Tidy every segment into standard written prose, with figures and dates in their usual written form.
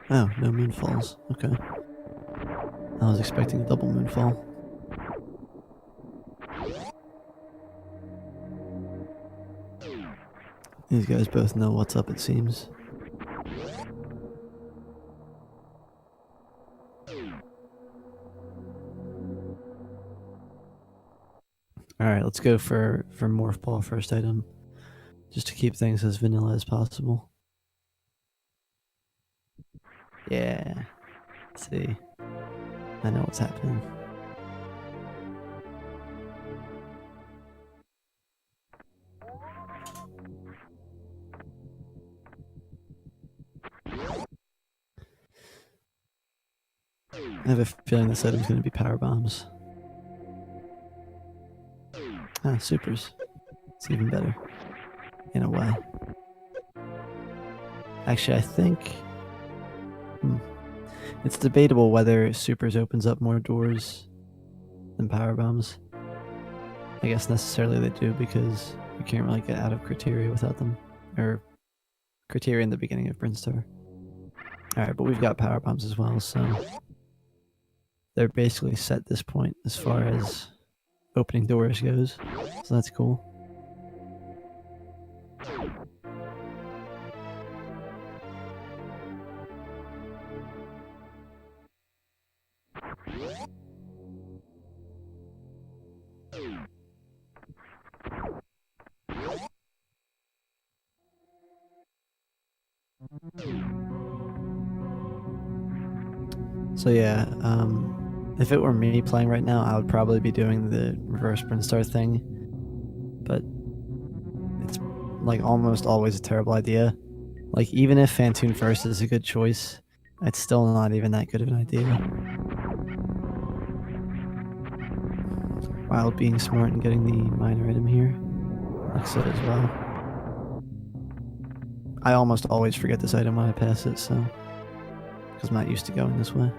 Oh, no moonfalls. Okay. I was expecting a double moonfall. These guys both know what's up, it seems. Alright, let's go for Morph Ball first item. Just to keep things as vanilla as possible. Yeah. Let's see. I know what's happening. I have a feeling this item's going to be power bombs. Ah, supers. It's even better. In a way. Actually, I think... it's debatable whether supers opens up more doors than power bombs. I guess necessarily they do because you can't really get out of criteria without them. Or criteria in the beginning of Brinstar. Alright, but we've got power bombs as well, so... they're basically set at this point as far as opening doors goes. So that's cool. So yeah, if it were me playing right now, I would probably be doing the reverse Brinstar thing, but it's like almost always a terrible idea. Like even if Phantoon first is a good choice, it's still not even that good of an idea. Wild being smart and getting the minor item here. Lexa as well. I almost always forget this item when I pass it, so because I'm not used to going this way.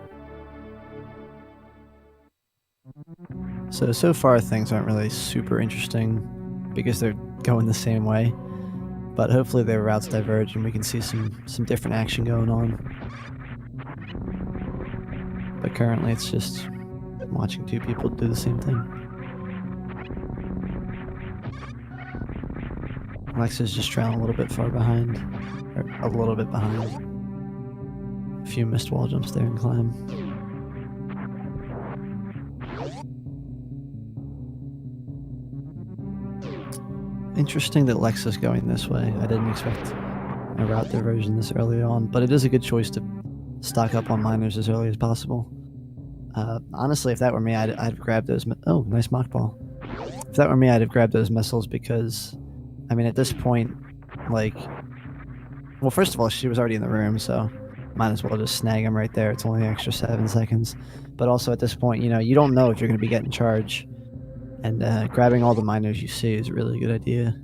So far things aren't really super interesting because they're going the same way, but hopefully their routes diverge and we can see some different action going on. But currently it's just watching two people do the same thing. Lexa's just trailing a little bit far behind, or a little bit behind. A few missed wall jumps there and climb. Interesting that Lexa's going this way. I didn't expect a route diversion this early on, but it is a good choice to stock up on miners as early as possible. Honestly, if that were me, I'd have grabbed those... Oh, nice mock ball. If that were me, I'd have grabbed those missiles because, I mean, at this point, like... Well, first of all, she was already in the room, so might as well just snag him right there. It's only an extra 7 seconds. But also at this point, you know, you don't know if you're going to be getting charge. And grabbing all the miners you see is a really good idea.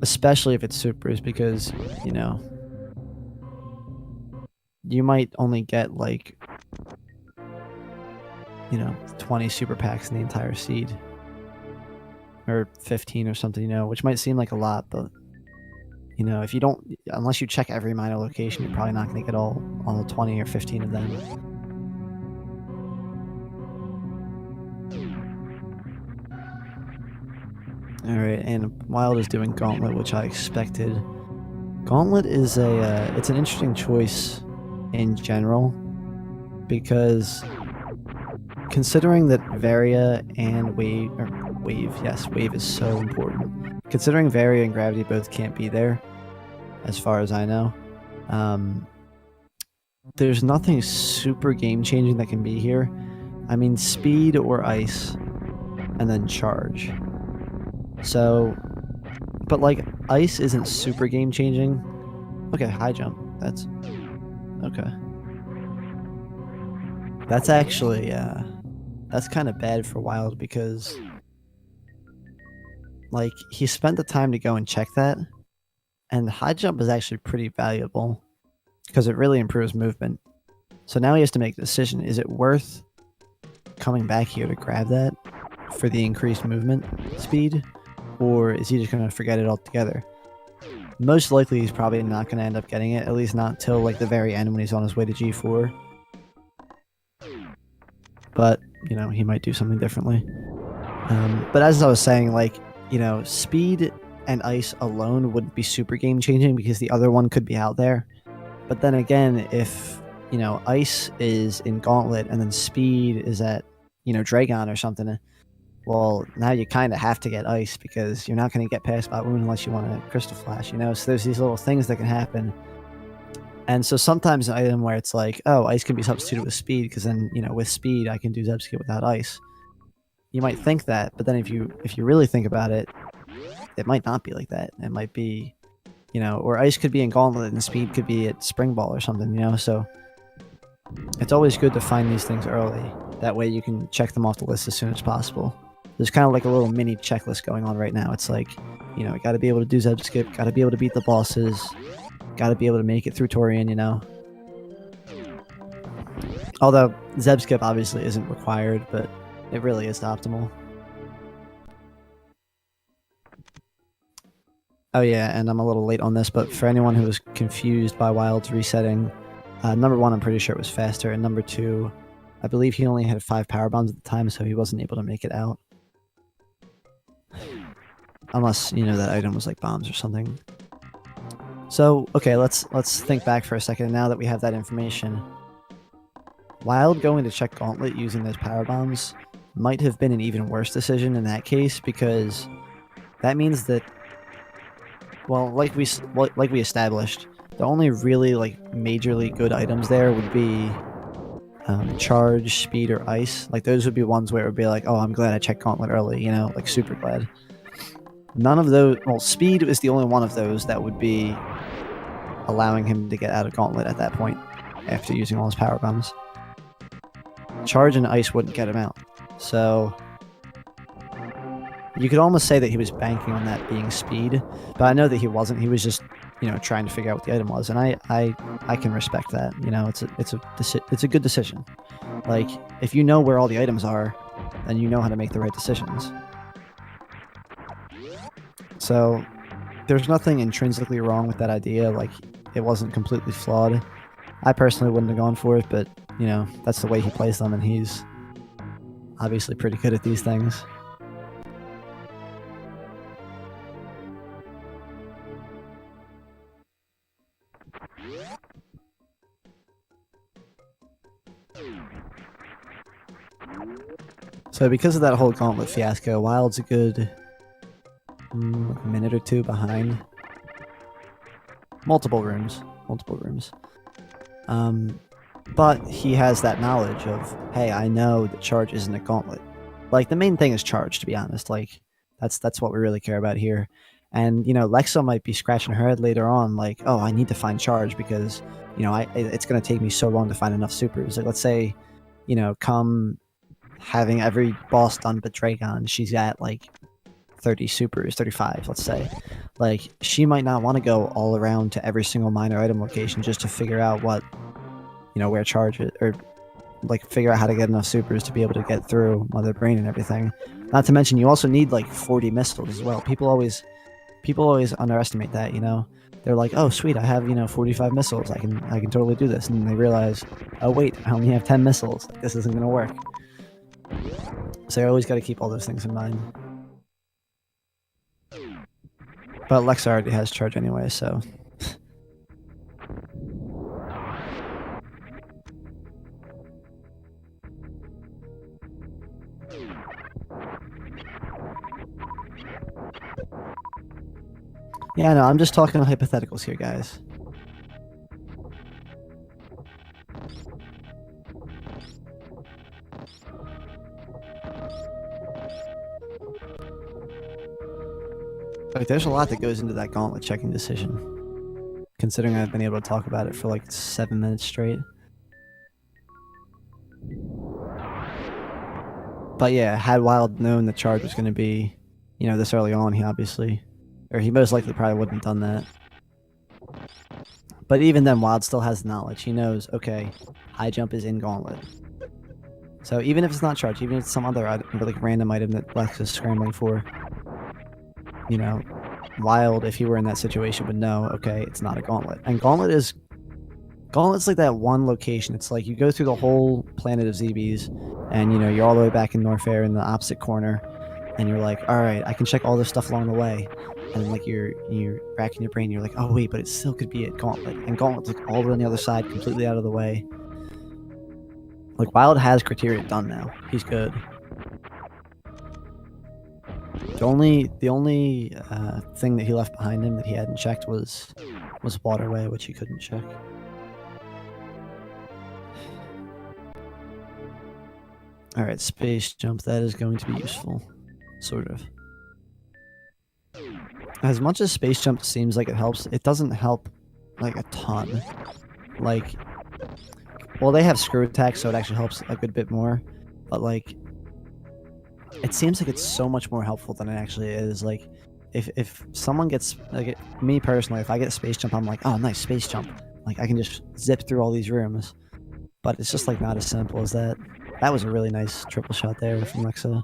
Especially if it's supers, because, you know, you might only get, like, you know, 20 super packs in the entire seed. Or 15 or something, you know, which might seem like a lot, but, you know, if you don't, unless you check every miner location, you're probably not going to get all 20 or 15 of them. Alright, and Wild is doing Gauntlet, which I expected. Gauntlet is it's an interesting choice in general, because considering that Varia and Wave is so important. Considering Varia and Gravity both can't be there, as far as I know, there's nothing super game-changing that can be here. I mean, speed or ice, and then charge. So, but like, ice isn't super game-changing. Okay, high jump. That's Okay. That's actually, that's kind of bad for Wild because, like, he spent the time to go and check that, and high jump is actually pretty valuable because it really improves movement. So now he has to make a decision. Is it worth coming back here to grab that for the increased movement speed, or is he just going to forget it altogether? Most likely he's probably not going to end up getting it, at least not till like the very end when he's on his way to G4. But, you know, he might do something differently. But as I was saying, like, you know, speed and ice alone wouldn't be super game changing because the other one could be out there. But then again, if, you know, ice is in Gauntlet and then speed is at, you know, Dragon or something, well, now you kind of have to get ice because you're not going to get past Spot Wound unless you want a Crystal Flash, you know? So there's these little things that can happen. And so sometimes an item where it's like, oh, ice can be substituted with speed because then, you know, with speed I can do Zeb Skip without ice. You might think that, but then if you really think about it, it might not be like that. It might be, you know, or ice could be in Gauntlet and speed could be at Spring Ball or something, you know? So it's always good to find these things early. That way you can check them off the list as soon as possible. There's kind of like a little mini checklist going on right now. It's like, you know, got to be able to do Zeb Skip, got to be able to beat the bosses, got to be able to make it through Torian, you know? Although Zeb Skip obviously isn't required, but it really is optimal. Oh yeah, and I'm a little late on this, but for anyone who was confused by Wild's resetting, number 1, I'm pretty sure it was faster, and number 2, I believe he only had 5 power bombs at the time, so he wasn't able to make it out. Unless, you know, that item was like bombs or something. So, okay, let's think back for a second. Now that we have that information, Wild going to check Gauntlet using those power bombs might have been an even worse decision in that case, because that means that, well, like we established, the only really like majorly good items there would be charge, speed, or ice. Like those would be ones where it would be like, oh, I'm glad I checked Gauntlet early, you know, like super glad. None of those, well, speed is the only one of those that would be allowing him to get out of Gauntlet at that point after using all his power bombs. Charge and ice wouldn't get him out. So you could almost say that he was banking on that being speed, but I know that he wasn't. He was just, you know, trying to figure out what the item was, and I can respect that. You know, it's a good decision. Like, if you know where all the items are, then you know how to make the right decisions. So there's nothing intrinsically wrong with that idea. Like, it wasn't completely flawed. I personally wouldn't have gone for it, but, you know, that's the way he plays them, and he's obviously pretty good at these things. So because of that whole Gauntlet fiasco, Wild's a good minute or 2 behind. Multiple rooms. But he has that knowledge of, hey, I know that charge isn't a Gauntlet. Like, the main thing is charge, to be honest. Like, that's what we really care about here. And, you know, Lexo might be scratching her head later on, like, oh, I need to find charge because, you know, it's going to take me so long to find enough supers. Like, let's say, you know, come having every boss done but Dragon, she's at, like, 30 supers, 35, let's say. Like, she might not want to go all around to every single minor item location just to figure out what, you know, where charge is, or like figure out how to get enough supers to be able to get through Mother Brain and everything. Not to mention, you also need like 40 missiles as well. People always underestimate that, you know. They're like, oh sweet, I have, you know, 45 missiles. I can totally do this. And they realize, oh wait, I only have 10 missiles. This isn't gonna work. So you always got to keep all those things in mind. But Lex already has charge anyway, so. Yeah, no, I'm just talking hypotheticals here, guys. Like, there's a lot that goes into that Gauntlet checking decision. considering I've been able to talk about it for like 7 minutes straight. But yeah, had Wild known the charge was going to be, you know, this early on, he most likely probably wouldn't have done that. But even then, Wild still has the knowledge. He knows, okay, high jump is in Gauntlet. So even if it's not charged, even if it's some other like random item that Lex is scrambling for, you know, Wild, if he were in that situation, would know, okay, it's not a Gauntlet. And Gauntlet's like that one location. It's like you go through the whole planet of ZBs, and you know, you're all the way back in Norfair in the opposite corner, and you're like, all right, I can check all this stuff along the way. And like you're racking your brain, you're like, oh wait, but it still could be at Gauntlet. And Gauntlet's like all the way on the other side, completely out of the way. Like Wild has criteria done now. He's good. The only thing that he left behind him that he hadn't checked was Waterway, which he couldn't check. All right, space jump. That is going to be useful, sort of. As much as space jump seems like it helps, it doesn't help like a ton. Like, well, they have screw attack, so it actually helps a good bit more. But like, it seems like it's so much more helpful than it actually is. Like, if someone gets, like, me personally, if I get a space jump, I'm like, oh, nice space jump. Like, I can just zip through all these rooms. But it's just like not as simple as that. That was a really nice triple shot there from Lexa.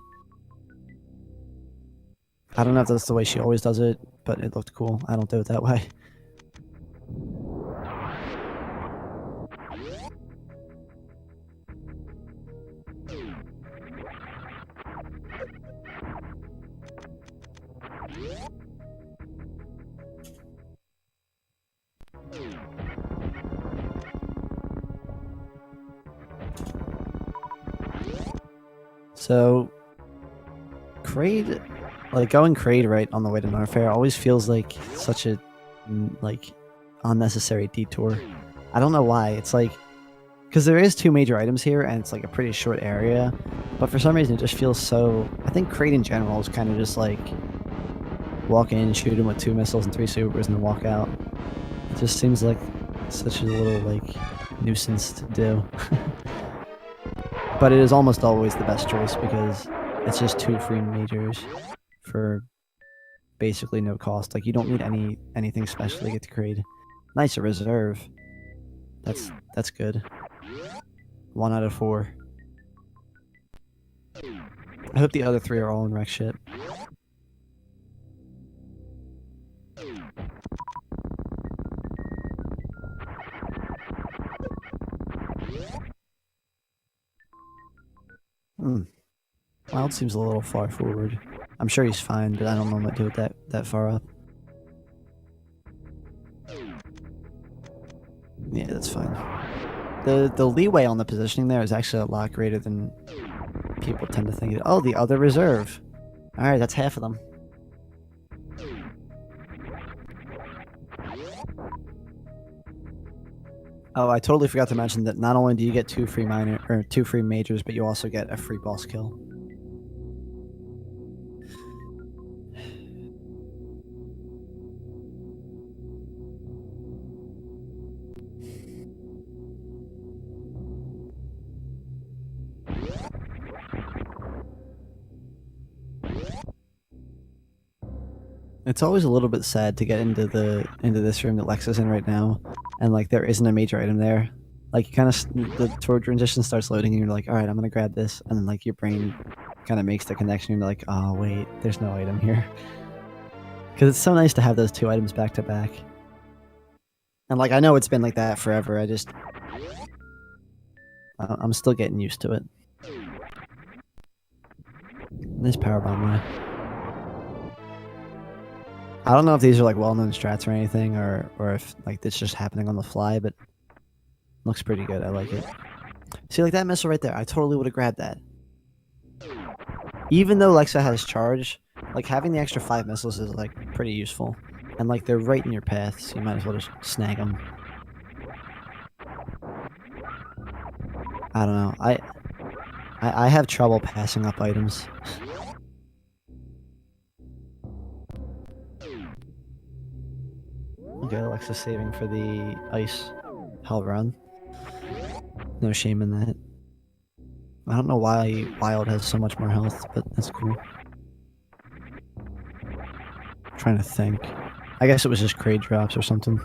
I don't know if that's the way she always does it, but it looked cool. I don't do it that way. So, Kraid, like going Kraid right on the way to Norfair always feels like such a, like, unnecessary detour. I don't know why. It's like, because there is 2 major items here and it's like a pretty short area, but for some reason it just feels so, I think Kraid in general is kind of just like, walk in, shoot him with 2 missiles and 3 supers and then walk out. It just seems like such a little, like, nuisance to do. But it is almost always the best choice because it's just 2 free majors for basically no cost. Like, you don't need anything special to get to Kraid. Nice, a reserve. That's good. 1 out of 4. I hope the other 3 are all in wreck ship. Wild seems a little far forward. I'm sure he's fine, but I don't know him to do it that far up. Yeah, that's fine. The leeway on the positioning there is actually a lot greater than people tend to think. Oh, the other reserve. Alright, that's half of them. Oh, I totally forgot to mention that not only do you get 2 free majors, but you also get a free boss kill. It's always a little bit sad to get into this room that Lex is in right now, and like there isn't a major item there. Like, you kind of, the transition starts loading, and you're like, all right, I'm gonna grab this, and then like your brain kind of makes the connection. And you're like, oh wait, there's no item here. Because it's so nice to have those 2 items back to back. And like, I know it's been like that forever. I'm still getting used to it. Nice power bomb there. I don't know if these are like well-known strats or anything, or if like it's just happening on the fly, but looks pretty good. I like it. See, like that missile right there, I totally would have grabbed that. Even though Lexa has charge, like having the extra 5 missiles is like pretty useful, and like they're right in your path, so you might as well just snag them. I don't know. I have trouble passing up items. Okay, Lexa Lexa's saving for the ice hell run. No shame in that. I don't know why Wild has so much more health, but that's cool. I'm trying to think. I guess it was just crate drops or something.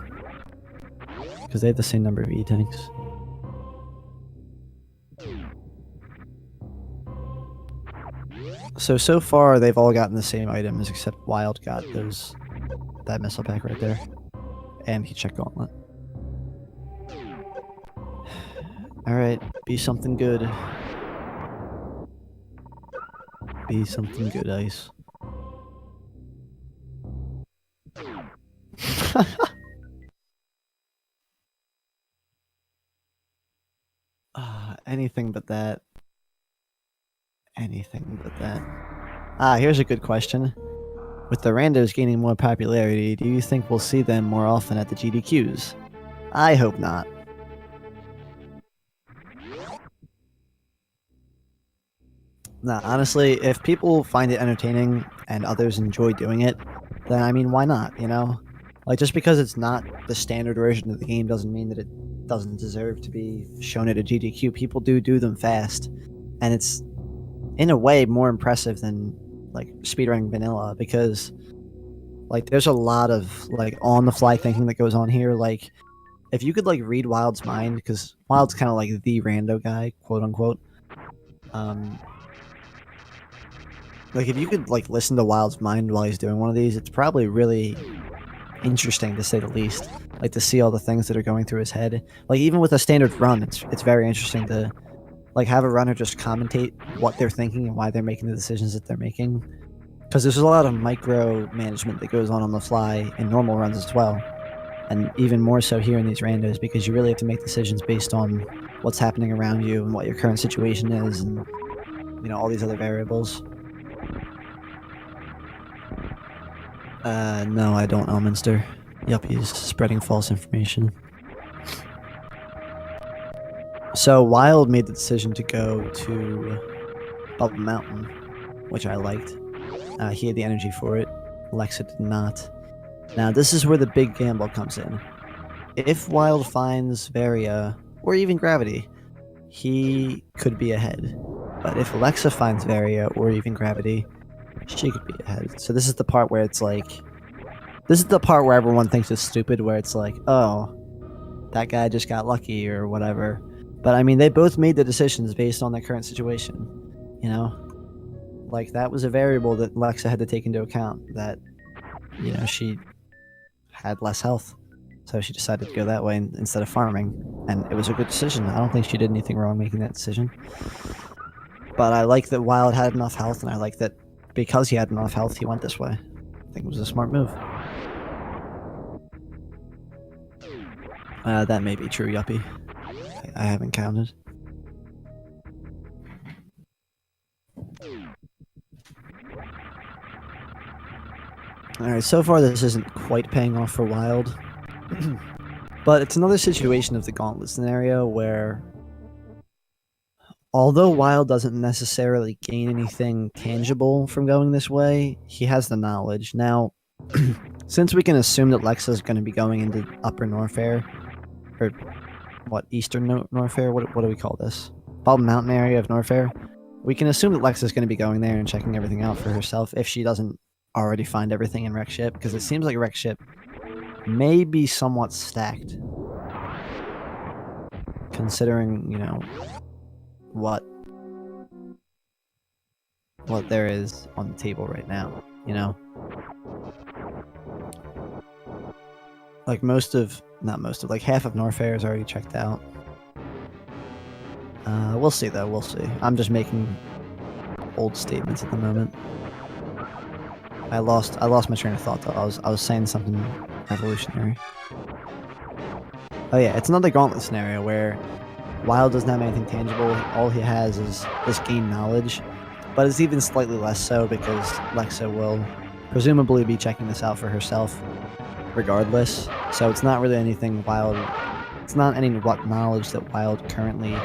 Because they have the same number of E-tanks. So far they've all gotten the same items except Wild got that missile pack right there. And he checked Gauntlet. Alright, be something good. Be something good, Ice. Anything but that. Anything but that. Here's a good question. With the randos gaining more popularity, do you think we'll see them more often at the GDQs? I hope not. Nah, honestly, if people find it entertaining and others enjoy doing it, then I mean, why not, you know? Like, just because it's not the standard version of the game doesn't mean that it doesn't deserve to be shown at a GDQ. People do them fast, and it's, in a way, more impressive than, like, speedrunning vanilla, because, like, there's a lot of, like, on-the-fly thinking that goes on here. Like, if you could, like, read Wild's mind, because Wild's kind of like the rando guy, quote-unquote, like, if you could, like, listen to Wild's mind while he's doing one of these, it's probably really interesting, to say the least. Like, to see all the things that are going through his head. Like, even with a standard run, it's very interesting to, like, have a runner just commentate what they're thinking and why they're making the decisions that they're making. Because there's a lot of micro-management that goes on the fly in normal runs as well. And even more so here in these randos, because you really have to make decisions based on what's happening around you and what your current situation is and, you know, all these other variables. No, I don't, Elminster. Yup, he's spreading false information. So, Wild made the decision to go to Bubble Mountain, which I liked. He had the energy for it. Lexa did not. Now, this is where the big gamble comes in. If Wild finds Varia, or even Gravity, he could be ahead. But if Lexa finds Varia, or even Gravity, she could be ahead. So this is the part where it's like... This is the part where everyone thinks it's stupid, where it's like, oh, that guy just got lucky, or whatever. But, I mean, they both made the decisions based on their current situation, you know? Like, that was a variable that Lexa had to take into account, that, you know, she had less health. So she decided to go that way instead of farming. And it was a good decision. I don't think she did anything wrong making that decision. But I like that Wild had enough health, and I like that because he had enough health, he went this way. I think it was a smart move. That may be true, Yuppie. I haven't counted. Alright, so far this isn't quite paying off for Wild. But it's another situation of the Gauntlet scenario where, although Wild doesn't necessarily gain anything tangible from going this way, he has the knowledge. Now, since we can assume that Lexa's going to be going into Upper Norfair, or what, Eastern Norfair? What do we call this? Bubble Mountain area of Norfair. We can assume that Lexa's going to be going there and checking everything out for herself if she doesn't already find everything in Rex Ship, because it seems like Rex Ship may be somewhat stacked, considering, you know, what there is on the table right now, you know? Like like half of Norfair is already checked out. We'll see though, we'll see. I'm just making old statements at the moment. I lost my train of thought though. I was saying something revolutionary. Oh yeah, it's another Gauntlet scenario where Wild doesn't have anything tangible. All he has is this game knowledge, but it's even slightly less so because Lexa will presumably be checking this out for herself regardless. So it's not really anything Wild... It's not any knowledge that Wild currently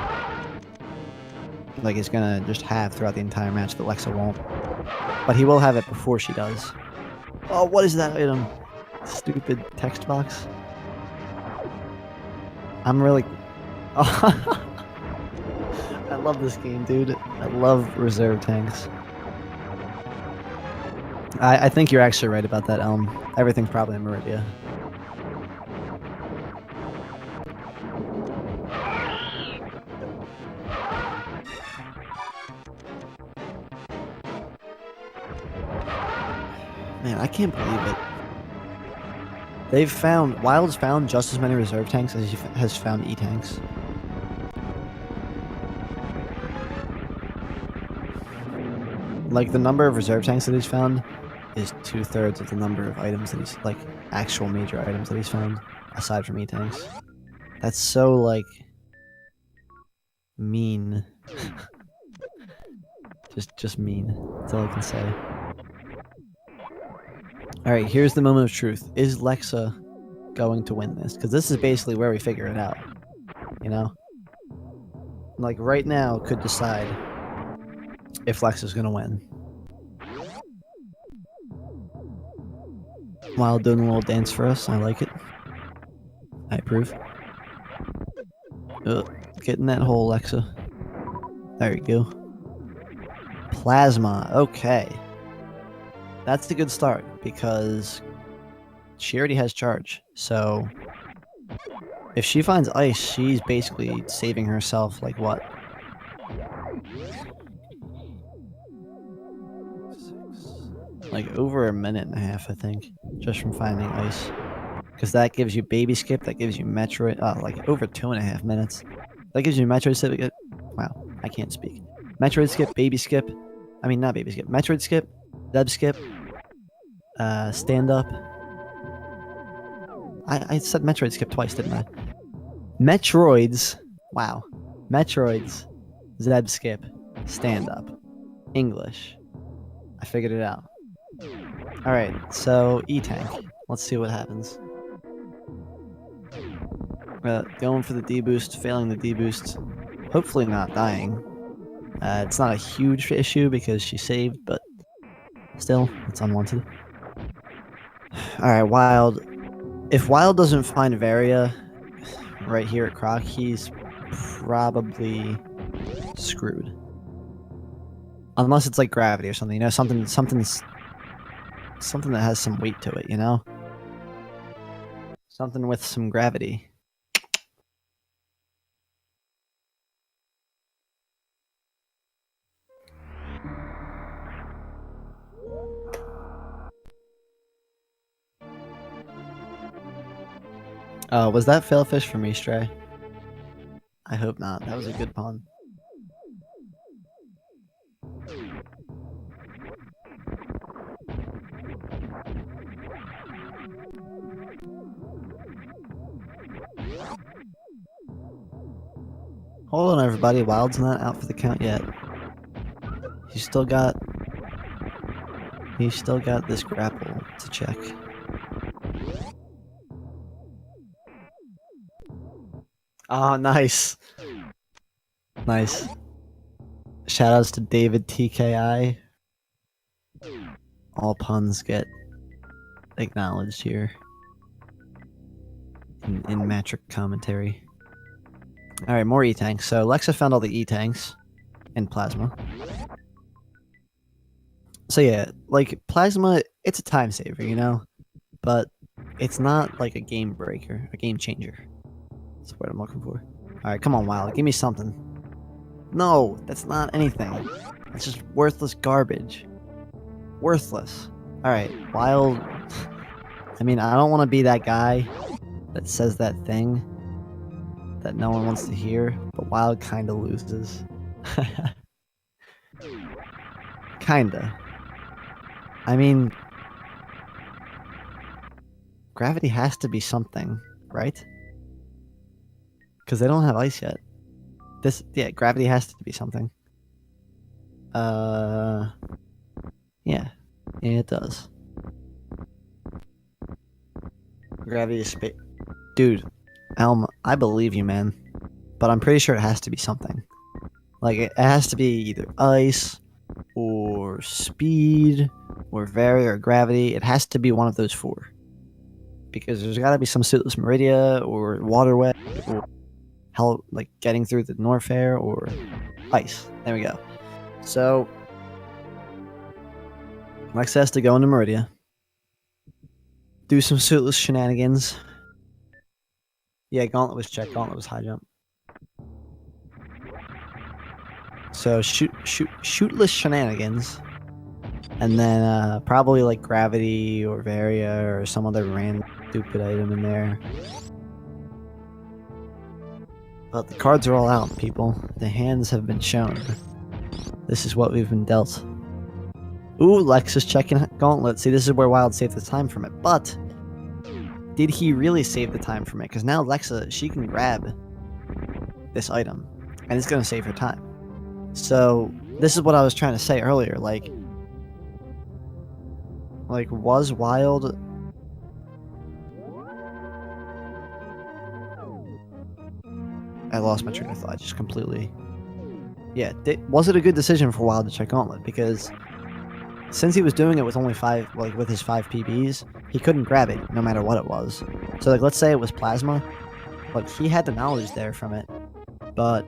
is gonna just have throughout the entire match that Lexa won't. But he will have it before she does. Oh, what is that item? Stupid text box. I'm really... I love this game, dude. I love reserve tanks. I think you're actually right about that, Elm. Everything's probably in Meridia. Man, I can't believe it. Wild's found just as many reserve tanks as he has found E-tanks. Like, the number of reserve tanks that he's found is 2/3 of the number of items that he's, like, actual major items that he's found, aside from E-tanks. That's so, like, mean. just mean. That's all I can say. Alright, here's the moment of truth. Is Lexa going to win this? Because this is basically where we figure it out. You know? Like, right now could decide if Lexa's gonna win. While doing a little dance for us, I like it. I approve. Get in that hole, Lexa. There you go. Plasma, okay. That's a good start, because she already has charge, so if she finds ice, she's basically saving herself, like, what? 6, like, over a minute and a half, I think, just from finding ice. Because that gives you baby skip, that gives you Metroid, like, over 2.5 minutes. That gives you Metroid skip, wow, I can't speak. Metroid skip, baby skip, I mean, not baby skip, Metroid skip, Deb skip, stand up. I said Metroid skip twice, didn't I? Metroids, wow. Metroids, Zeb skip, stand up, English. I figured it out. Alright, so E-tank. Let's see what happens. Going for the D-boost, failing the D-boost. Hopefully not dying. It's not a huge issue because she saved, but still, it's unwanted. Alright, Wild. If Wild doesn't find Varia right here at Croc, he's probably screwed. Unless it's like gravity or something, you know, something that has some weight to it, you know? Something with some gravity. Was that failfish for me, Stray? I hope not. That was a good pun. Hold on, everybody. Wild's not out for the count yet. He's still got this grapple to check. Oh, nice. Nice. Shoutouts to David TKI. All puns get acknowledged here in metric commentary. Alright, more E-tanks. So Lexa found all the E-tanks in Plasma. So yeah, like, Plasma, it's a time saver, you know? But it's not like a game breaker, a game changer. That's what I'm looking for. Alright, come on, Wild. Give me something. No, that's not anything. That's just worthless garbage. Worthless. Alright, Wild... I mean, I don't want to be that guy that says that thing that no one wants to hear, but Wild kinda loses. Kinda. I mean... Gravity has to be something, right? Because they don't have ice yet. Yeah, gravity has to be something. Yeah, it does. Gravity is space. Dude, Elm, I believe you, man. But I'm pretty sure it has to be something. Like, it has to be either ice, or speed, or Varia, or gravity. It has to be one of those four. Because there's gotta be some suitless Meridia, or waterway, or like getting through the Norfair or ice. There we go. So Lexa has to go into Meridia, do some suitless shenanigans. Yeah, Gauntlet was checked. Gauntlet was high jump. So shootless shenanigans, and then probably like gravity or Varia or some other random stupid item in there. But the cards are all out, people. The hands have been shown. This is what we've been dealt. Ooh, Lexus checking Gauntlet. See, this is where Wild saved the time from it. But did he really save the time from it? Because now Lexa, she can grab this item, and it's going to save her time. So this is what I was trying to say earlier. Like was Wild... I lost my train of thought just completely. Yeah, was it a good decision for Wild to check Gauntlet? Because since he was doing it with only 5, like with his 5 PBs, he couldn't grab it no matter what it was. So like, let's say it was Plasma, like he had the knowledge there from it, but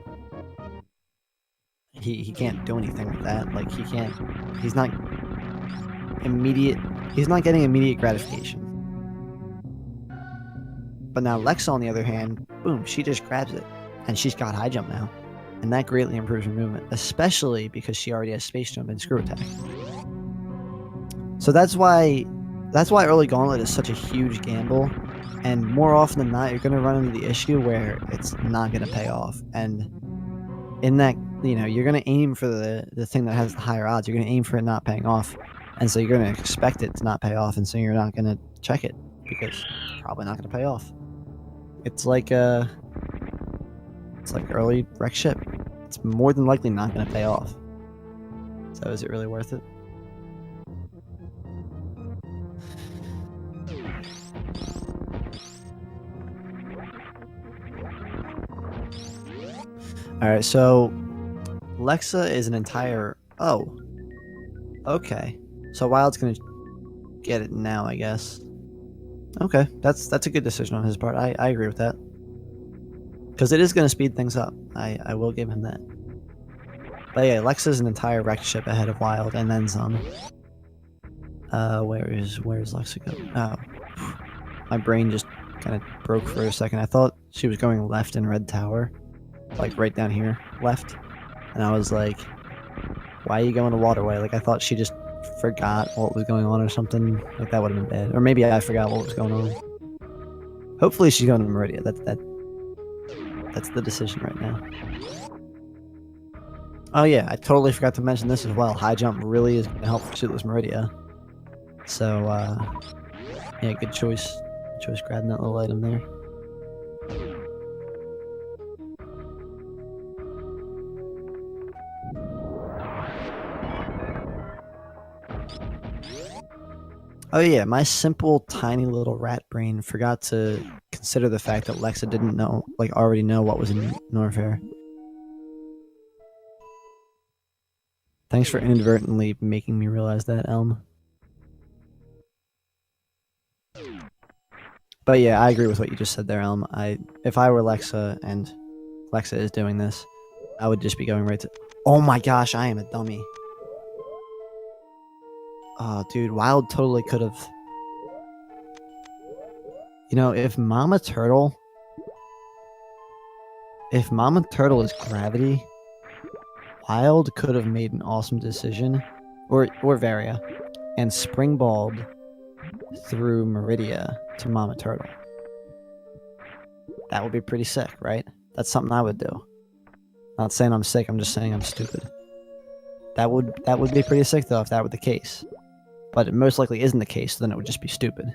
he can't do anything with that. Like he's not getting immediate gratification. But now Lexa, on the other hand, boom, she just grabs it. And she's got high jump now. And that greatly improves her movement, especially because she already has space jump and screw attack. So that's why early Gauntlet is such a huge gamble. And more often than not, you're going to run into the issue where it's not going to pay off. And in that, you know, you're going to aim for the thing that has the higher odds. You're going to aim for it not paying off. And so you're going to expect it to not pay off. And so you're not going to check it because it's probably not going to pay off. It's like early wreck ship. It's more than likely not going to pay off. So is it really worth it? Alright, so Lexa is an entire... Oh. Okay. So Wild's going to get it now, I guess. Okay, that's a good decision on his part. I agree with that. Because it is going to speed things up. I will give him that. But yeah, Lexa's an entire wrecked ship ahead of Wild, and then some. Where is Lexa going? Oh. My brain just kind of broke for a second. I thought she was going left in Red Tower. Like right down here, left. And I was like, why are you going to Waterway? Like I thought she just forgot what was going on or something. Like that would have been bad. Or maybe I forgot what was going on. Hopefully she's going to Meridia. That's the decision right now. Oh yeah, I totally forgot to mention this as well. High jump really is going to help for Suitless Meridia. So, yeah, good choice. Good choice grabbing that little item there. Oh yeah, my simple, tiny little rat brain forgot to consider the fact that Lexa didn't know, like, already know what was in Norfair. Thanks for inadvertently making me realize that, Elm. But yeah, I agree with what you just said there, Elm. If I were Lexa and Lexa is doing this, I would just be going right to... Oh my gosh, I am a dummy. Oh, dude, Wild totally could have... You know, if Mama Turtle is gravity, Wild could have made an awesome decision, or Varia, and springballed through Meridia to Mama Turtle. That would be pretty sick, right? That's something I would do. Not saying I'm sick, I'm just saying I'm stupid. That would be pretty sick though if that were the case. But it most likely isn't the case, so then it would just be stupid.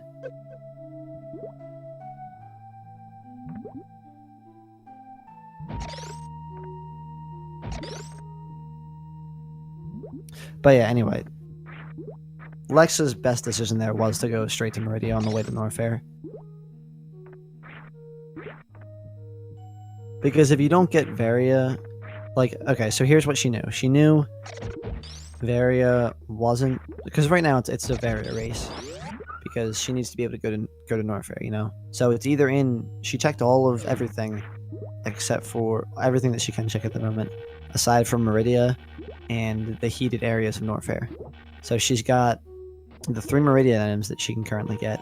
But yeah, anyway. Lexa's best decision there was to go straight to Meridia on the way to Norfair. Because if you don't get Varia... Like, okay, so here's what she knew. She knew Varia wasn't... Because right now it's a Varia race. Because she needs to be able to go to Norfair, you know? So it's either in... She checked all of everything except for everything that she can check at the moment, aside from Meridia and the heated areas of Norfair. So she's got the 3 Meridian items that she can currently get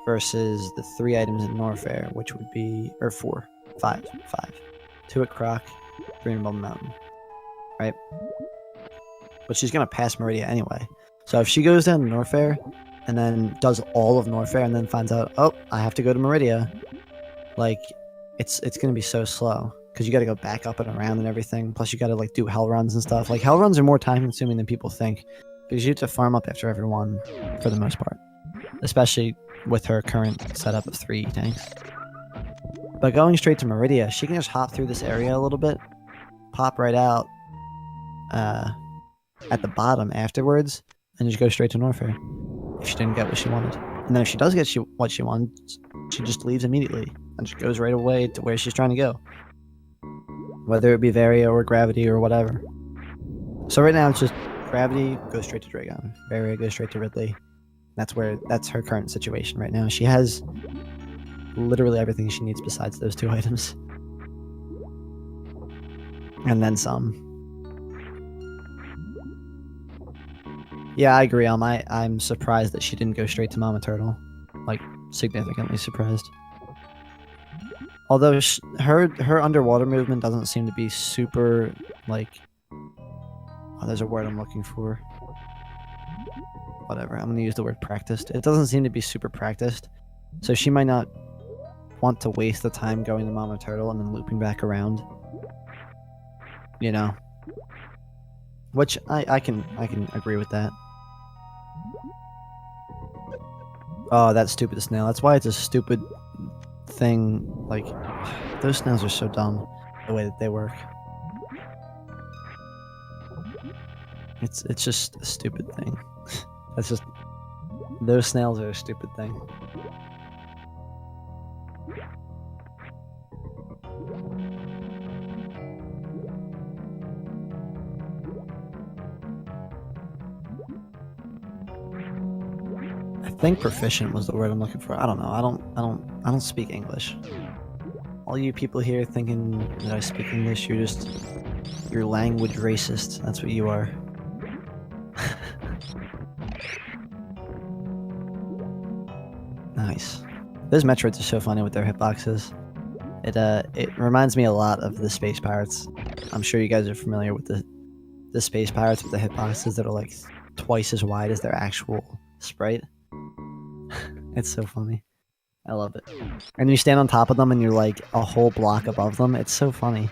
versus the 3 items in Norfair, which would be, or 4, 5, 2 at Croc, 3 in Bubble Mountain, right? But she's gonna pass Meridia anyway. So if she goes down to Norfair and then does all of Norfair and then finds out, oh, I have to go to Meridia, like, it's gonna be so slow because you got to go back up and around and everything. Plus, you got to like do hell runs and stuff. Like, hell runs are more time consuming than people think because you have to farm up after everyone for the most part, especially with her current setup of 3 tanks. But going straight to Meridia, she can just hop through this area a little bit, pop right out at the bottom afterwards, and just go straight to Norfair if she didn't get what she wanted. And then if she does get what she wants, she just leaves immediately and just goes right away to where she's trying to go. Whether it be Varia or Gravity or whatever. So right now it's just Gravity goes straight to Dragon. Varia goes straight to Ridley. That's her current situation right now. She has literally everything she needs besides those 2 items. And then some. Yeah, I agree, I'm surprised that she didn't go straight to Mama Turtle. Like, significantly surprised. Although her underwater movement doesn't seem to be super, like... Oh, there's a word I'm looking for. Whatever, I'm gonna use the word practiced. It doesn't seem to be super practiced. So she might not want to waste the time going to Mama Turtle and then looping back around. You know? Which, I can agree with that. Oh, that stupid snail. That's why it's a stupid thing. Like, those snails are so dumb, the way that they work. It's just a stupid thing. That's just... Those snails are a stupid thing. I think proficient was the word I'm looking for. I don't know. I don't speak English. All you people here thinking that I speak English, you're language racist. That's what you are. Nice. Those Metroids are so funny with their hitboxes. It reminds me a lot of the Space Pirates. I'm sure you guys are familiar with the Space Pirates with the hitboxes that are like twice as wide as their actual sprite. It's so funny. I love it. And you stand on top of them and you're like a whole block above them. It's so funny.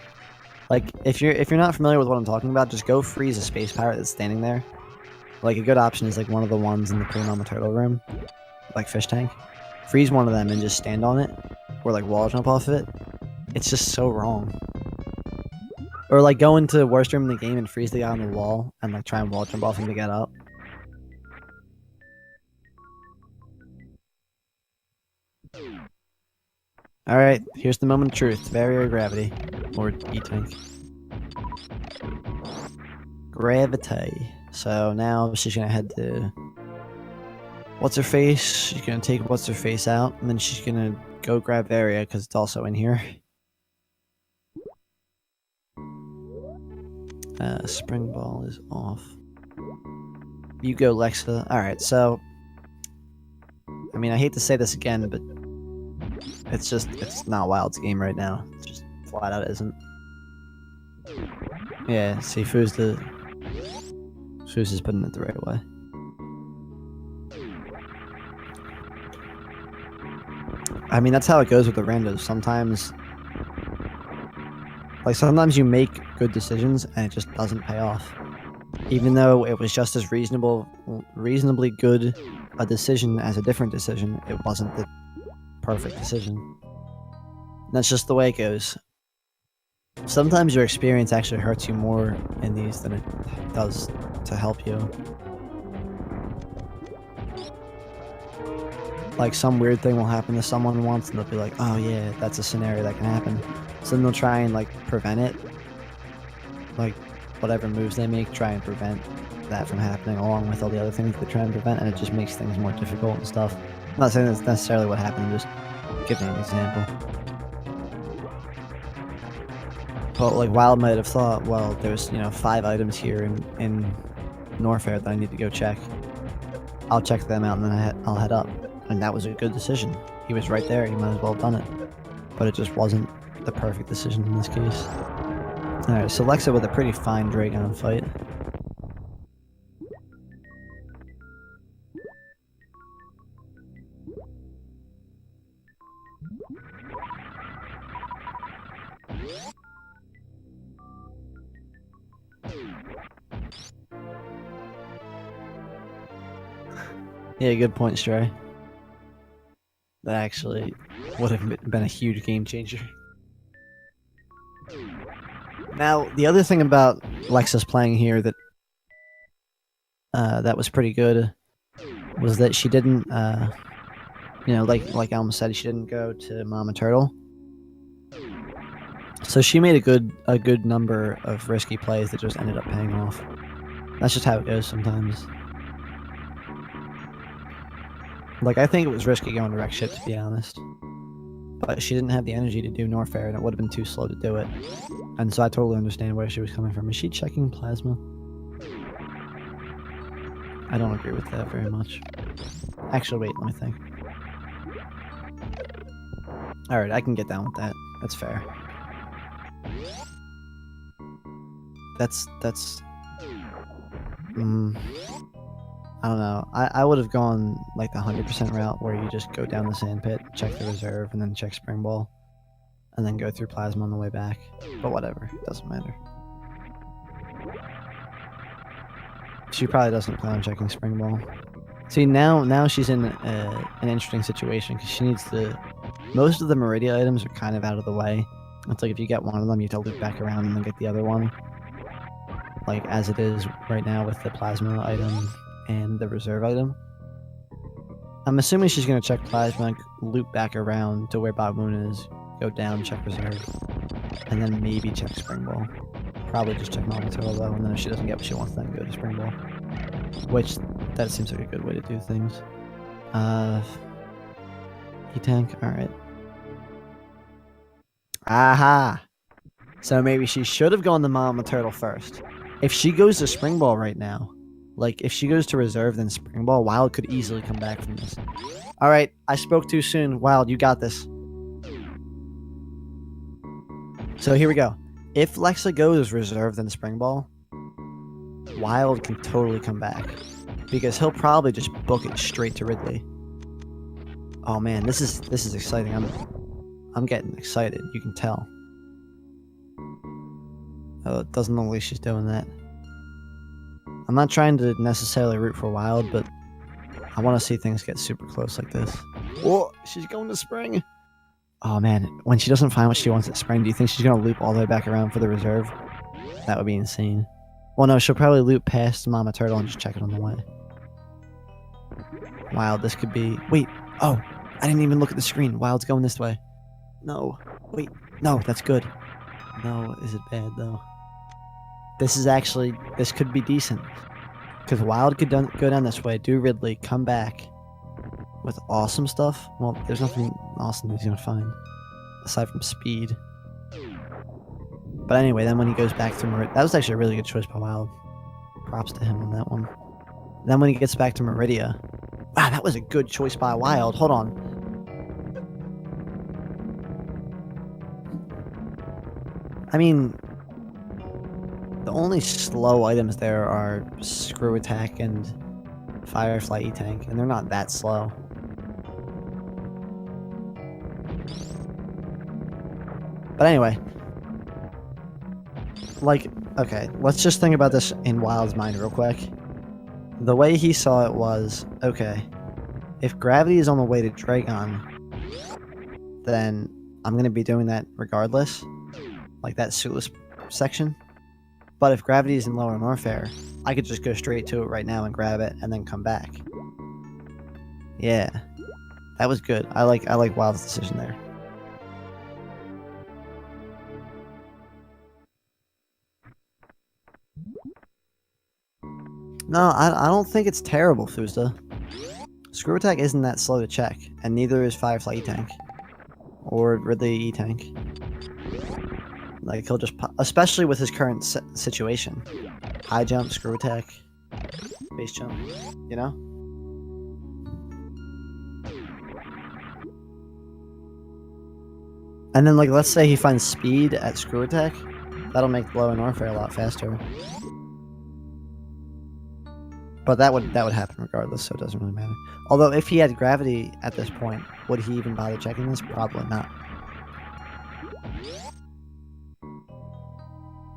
Like, if you're not familiar with what I'm talking about, just go freeze a space pirate that's standing there. Like, a good option is like one of the ones in the pre-Mama Turtle room, like Fish Tank. Freeze one of them and just stand on it, or like wall jump off of it. It's just so wrong. Or like go into the worst room in the game and freeze the guy on the wall and like try and wall jump off him to get up. Alright, here's the moment of truth. Varia or Gravity? Or E-Tank. Gravity. So now she's gonna head to... What's-Her-Face? She's gonna take What's-Her-Face out, and then she's gonna go grab Varia, because it's also in here. Spring Ball is off. You go, Lexa. Alright, so... I mean, I hate to say this again, but... It's not Wild's game right now. It's just flat out isn't. Yeah, see, Foos is putting it the right way. I mean, that's how it goes with the randos. Sometimes you make good decisions and it just doesn't pay off. Even though it was just as reasonably good a decision as a different decision, it wasn't the perfect decision. That's just the way it goes. Sometimes your experience actually hurts you more in these than it does to help you. Like, some weird thing will happen to someone once and they'll be like, oh yeah, that's a scenario that can happen. So then they'll try and like prevent it. Like, whatever moves they make, try and prevent that from happening along with all the other things they try and prevent, and it just makes things more difficult and stuff. I'm not saying that's necessarily what happened, I'm just giving an example. But like Wild might have thought, well, there's 5 items here in Norfair that I need to go check. I'll check them out and then I'll head up. And that was a good decision. He was right there. He might as well have done it. But it just wasn't the perfect decision in this case. Alright, so Lexa with a pretty fine Dragon fight. Yeah, good point, Stray. That actually would have been a huge game changer. Now, the other thing about Lexus playing here that that was pretty good was that she didn't, like Elma said, she didn't go to Mama Turtle. So she made a good number of risky plays that just ended up paying off. That's just how it goes sometimes. Like, I think it was risky going to Rex Ship, to be honest. But she didn't have the energy to do Norfair, and it would have been too slow to do it. And so I totally understand where she was coming from. Is she checking Plasma? I don't agree with that very much. Actually, wait, let me think. Alright, I can get down with that. That's fair. That's... I don't know. I would have gone like the 100% route where you just go down the sand pit, check the reserve, and then check Spring Ball. And then go through Plasma on the way back. But whatever. It doesn't matter. She probably doesn't plan on checking Spring Ball. See, now she's in an interesting situation because she needs to... Most of the Meridia items are kind of out of the way. It's like if you get one of them, you have to loop back around and then get the other one. Like as it is right now with the Plasma item and the reserve item. I'm assuming she's going to check Plasma, loop back around to where Bob Moon is, go down, check reserve, and then maybe check Spring Ball. Probably just check Mama Turtle though, and then if she doesn't get what she wants, then go to Spring Ball. Which, that seems like a good way to do things. E-Tank, alright. Aha! So maybe she should have gone to Mama Turtle first. If she goes to Spring Ball right now, like, if she goes to reserve, then Spring Ball, Wild could easily come back from this. Alright, I spoke too soon. Wild, you got this. So here we go. If Lexa goes reserve, then Spring Ball, Wild can totally come back. Because he'll probably just book it straight to Ridley. Oh man, this is exciting. I'm getting excited, you can tell. Oh, it doesn't look like she's doing that. I'm not trying to necessarily root for Wild, but I want to see things get super close like this. Oh, she's going to Spring. Oh man, when she doesn't find what she wants at Spring, do you think she's going to loop all the way back around for the reserve? That would be insane. Well, no, she'll probably loop past Mama Turtle and just check it on the way. Wild, this could be... Wait, oh, I didn't even look at the screen. Wild's going this way. No, wait, no, that's good. No, is it bad though? This is actually, this could be decent. Because Wild could go down this way, do Ridley, come back with awesome stuff. Well, there's nothing awesome he's going to find, aside from speed. But anyway, then when he goes back to Meridia, that was actually a really good choice by Wild. Props to him on that one. Then when he gets back to Meridia, wow, that was a good choice by Wild. Hold on. I mean... The only slow items there are Screw Attack and Firefly E-Tank, and they're not that slow. But anyway. Like, okay, let's just think about this in Wild's mind real quick. The way he saw it was, okay, if Gravity is on the way to Dragon, then I'm going to be doing that regardless. Like that suitless section. But if Gravity is in Lower Norfair, I could just go straight to it right now and grab it and then come back. Yeah. That was good. I like Wild's decision there. No, I don't think it's terrible, Fuzda. Screw Attack isn't that slow to check, and neither is Firefly E-Tank. Or Ridley E-Tank. Like, he'll just pop, especially with his current situation. High jump, screw attack, base jump, you know? And then, like, let's say he finds speed at screw attack. That'll make low and Norfair a lot faster. But that would happen regardless, so it doesn't really matter. Although, if he had gravity at this point, would he even bother checking this? Probably not.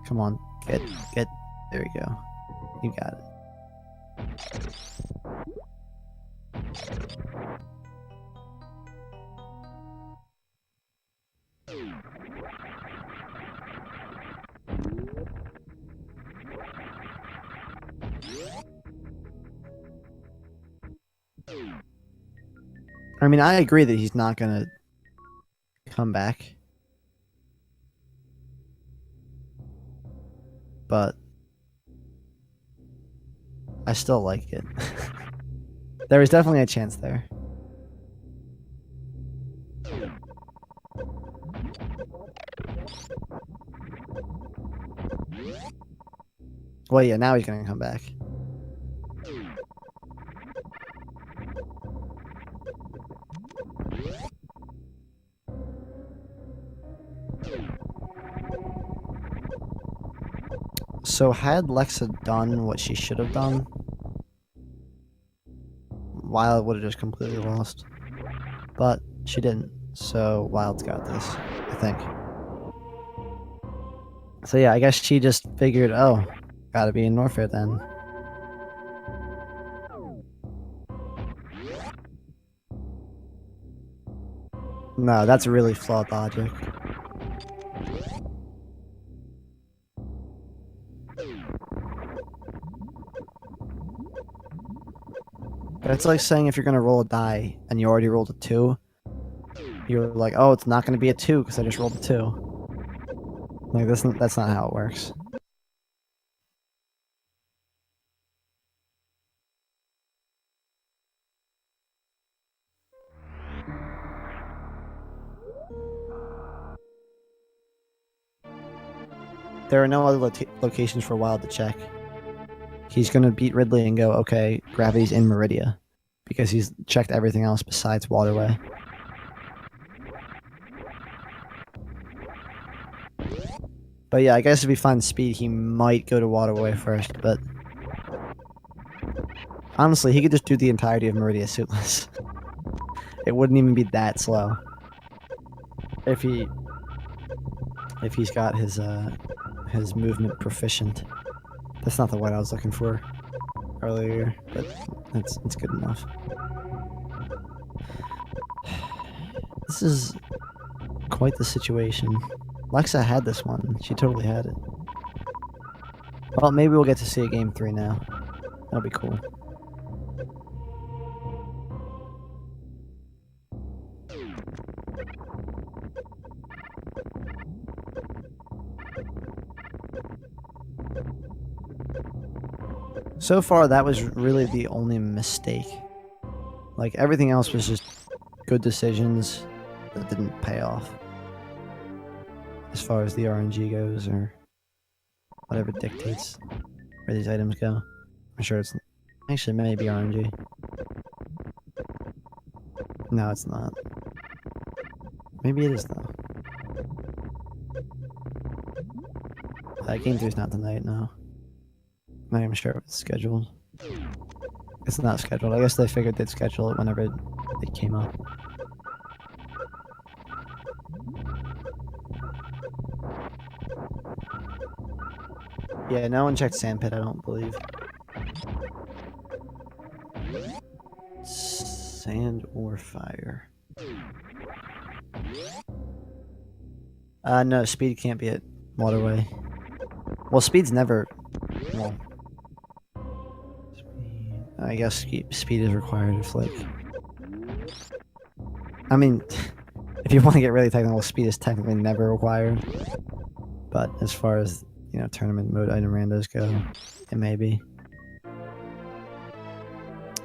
Come on, get. There we go. You got it. I mean, I agree that he's not gonna come back. But I still like it. There was definitely a chance there. Well, yeah, now he's gonna come back. So had Lexa done what she should have done, Wild would have just completely lost. But she didn't, so Wild's got this, I think. So yeah, I guess she just figured, oh, gotta be in Norfair then. No, that's really flawed logic. It's like saying if you're gonna roll a die and you already rolled a 2, you're like, oh, it's not gonna be a 2 because I just rolled a 2. Like, that's not how it works. There are no other locations for Wild to check. He's gonna beat Ridley and go, okay, gravity's in Meridia. Because he's checked everything else besides Waterway. But yeah, I guess if he finds speed, he might go to Waterway first, but honestly, he could just do the entirety of Meridia suitless. It wouldn't even be that slow. If he's got his movement proficient. That's not the word I was looking for earlier, but it's good enough. This is quite the situation. Lexa had this one. She totally had it. Well, maybe we'll get to see a game 3 now. That'll be cool. So far, that was really the only mistake. Like, everything else was just good decisions that didn't pay off. As far as the RNG goes, or whatever dictates where these items go. I'm sure it's... Actually, maybe RNG. No, it's not. Maybe it is, though. Game 3's not tonight, no. I'm not even sure if it's scheduled. It's not scheduled. I guess they figured they'd schedule it whenever it came up. Yeah, no one checked Sandpit, I don't believe. Sand or fire? No, speed can't be at Waterway. Well, speed's never... Well... Speed... I guess speed is required if, like... I mean, if you want to get really technical, speed is technically never required. But as far as, you know, tournament mode item randos go, it may be.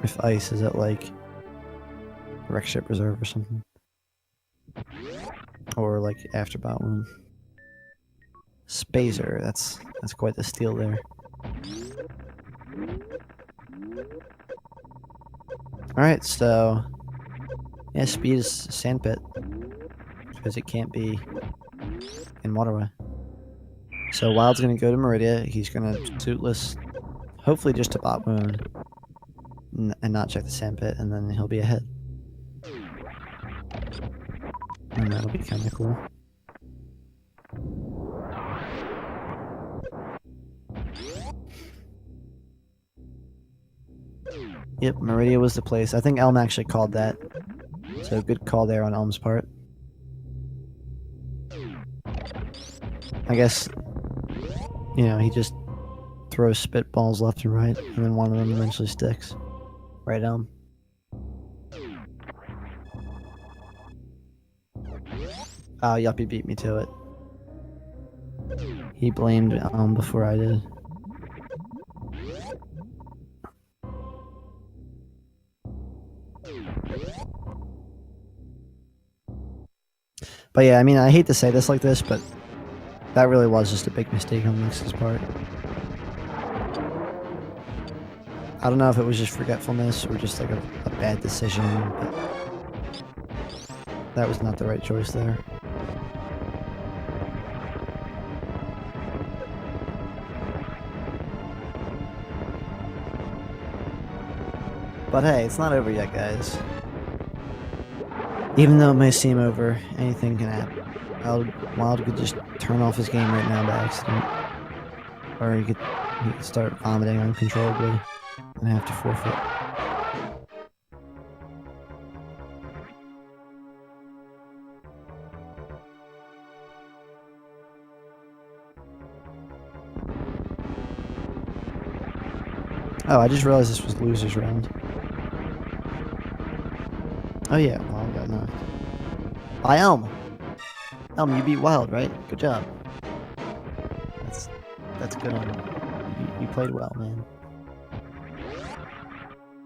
If ice is at, like, Wreck Ship Reserve or something. Or, like, after bot one. Spazer, that's quite the steal there. Alright, so yeah, speed is sandpit. Because it can't be in waterway. So Wild's gonna go to Meridia, he's gonna suitless, hopefully just a bot wound, and not check the sandpit, and then he'll be ahead. And that'll be kinda cool. Yep, Meridia was the place. I think Elm actually called that. So good call there on Elm's part. I guess, you know, he just throws spitballs left and right, and then one of them eventually sticks. Right, Elm? Oh, Yuppie beat me to it. He blamed Elm before I did. But yeah, I mean, I hate to say this like this, but that really was just a big mistake on Lex's part. I don't know if it was just forgetfulness or just like a bad decision, but that was not the right choice there. But hey, it's not over yet, guys. Even though it may seem over, anything can happen. Wild could just turn off his game right now by accident. Or he could start vomiting uncontrollably and have to forfeit. Oh, I just realized this was loser's round. Oh yeah, Wild got knocked. By Elm! Elm, you beat Wild, right? Good job. That's good on you. You played well, man.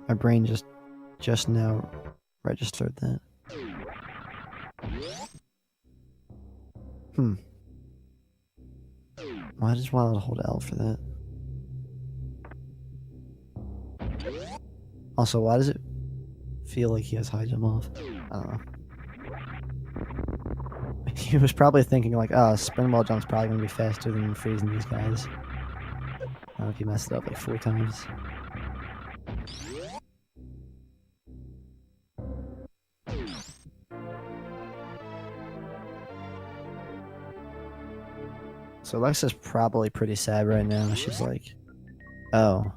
My brain just now registered that. Why does Wild hold L for that? Also, why does it feel like he has high jump off? I don't know. He was probably thinking like, oh, springball jump's probably gonna be faster than freezing these guys. I don't know if he messed it up like 4 times. So Alexa's probably pretty sad right now. She's like, oh.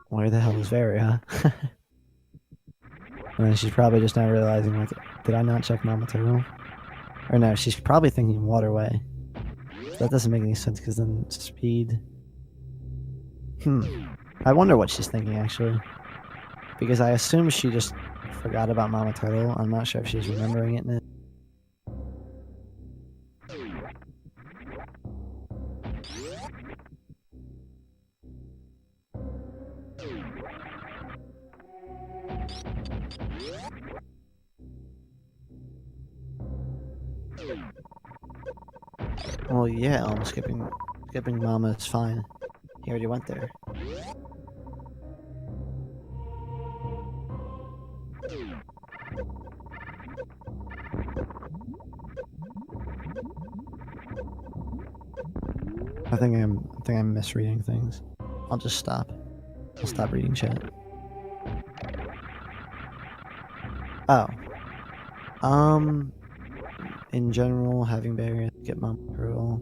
Where the hell is Very, huh? And then she's probably just now realizing, like, did I not check Mama Turtle? Or no, she's probably thinking Waterway. That doesn't make any sense, because then speed... I wonder what she's thinking, actually. Because I assume she just forgot about Mama Turtle. I'm not sure if she's remembering it now. Well, yeah, skipping Mama is fine. He already went there. I think I'm misreading things. I'll just stop. I'll stop reading chat. Oh. In general, having barriers get Mama Turtle.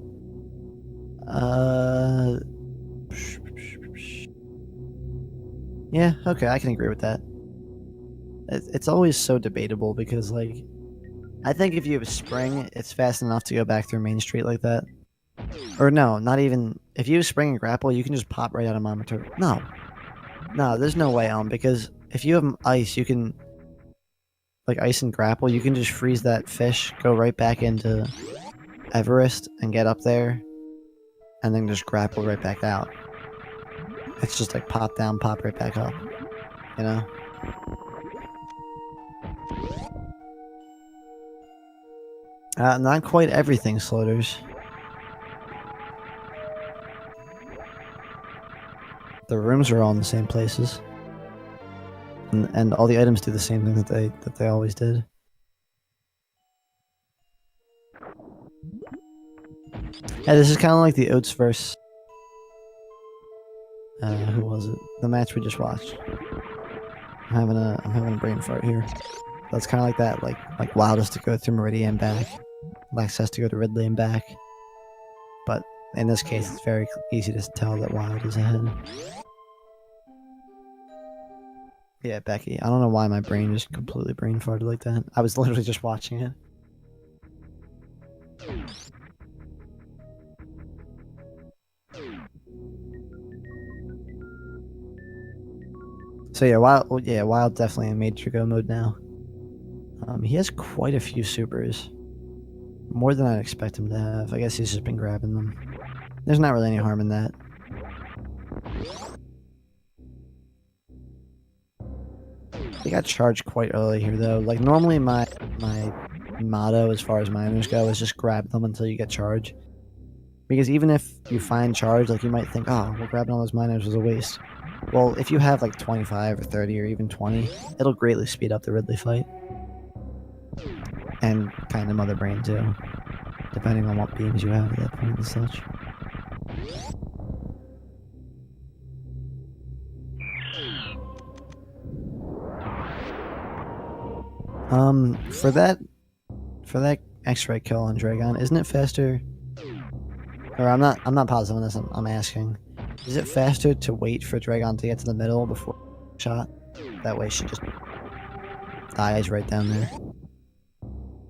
Yeah, okay, I can agree with that. It's always so debatable because, like, I think if you have a spring, it's fast enough to go back through Main Street like that. Or no, not even. If you have spring and grapple, you can just pop right out of Mama Turtle. No, there's no way, because if you have ice, you can, like, ice and grapple, you can just freeze that fish, go right back into Everest, and get up there, and then just grapple right back out. It's just like pop down, pop right back up, you know? Not quite everything, Sloters. The rooms are all in the same places. And all the items do the same thing that they always did. Yeah, this is kind of like the Oats verse. Who was it? The match we just watched. I'm having a brain fart here. That's kind of like that. Like Wild has to go through Meridian and back. Lex has to go to Ridley and back. But in this case, it's very easy to tell that Wild is ahead. Yeah, Becky. I don't know why my brain just completely brain farted like that. I was literally just watching it. So yeah, Wild definitely in Major Go mode now. He has quite a few supers. More than I'd expect him to have. I guess he's just been grabbing them. There's not really any harm in that. He got charged quite early here though. Like normally my motto as far as miners go is just grab them until you get charged. Because even if you find charge, like you might think, oh, well, grabbing all those miners was a waste. Well, if you have like 25 or 30 or even 20, it'll greatly speed up the Ridley fight. And kind of Mother Brain too, depending on what beams you have at that point and such. For that X-ray kill on Dragon, isn't it faster? Or I'm not positive on this. I'm asking. Is it faster to wait for Dragon to get to the middle before shot? That way she just dies right down there.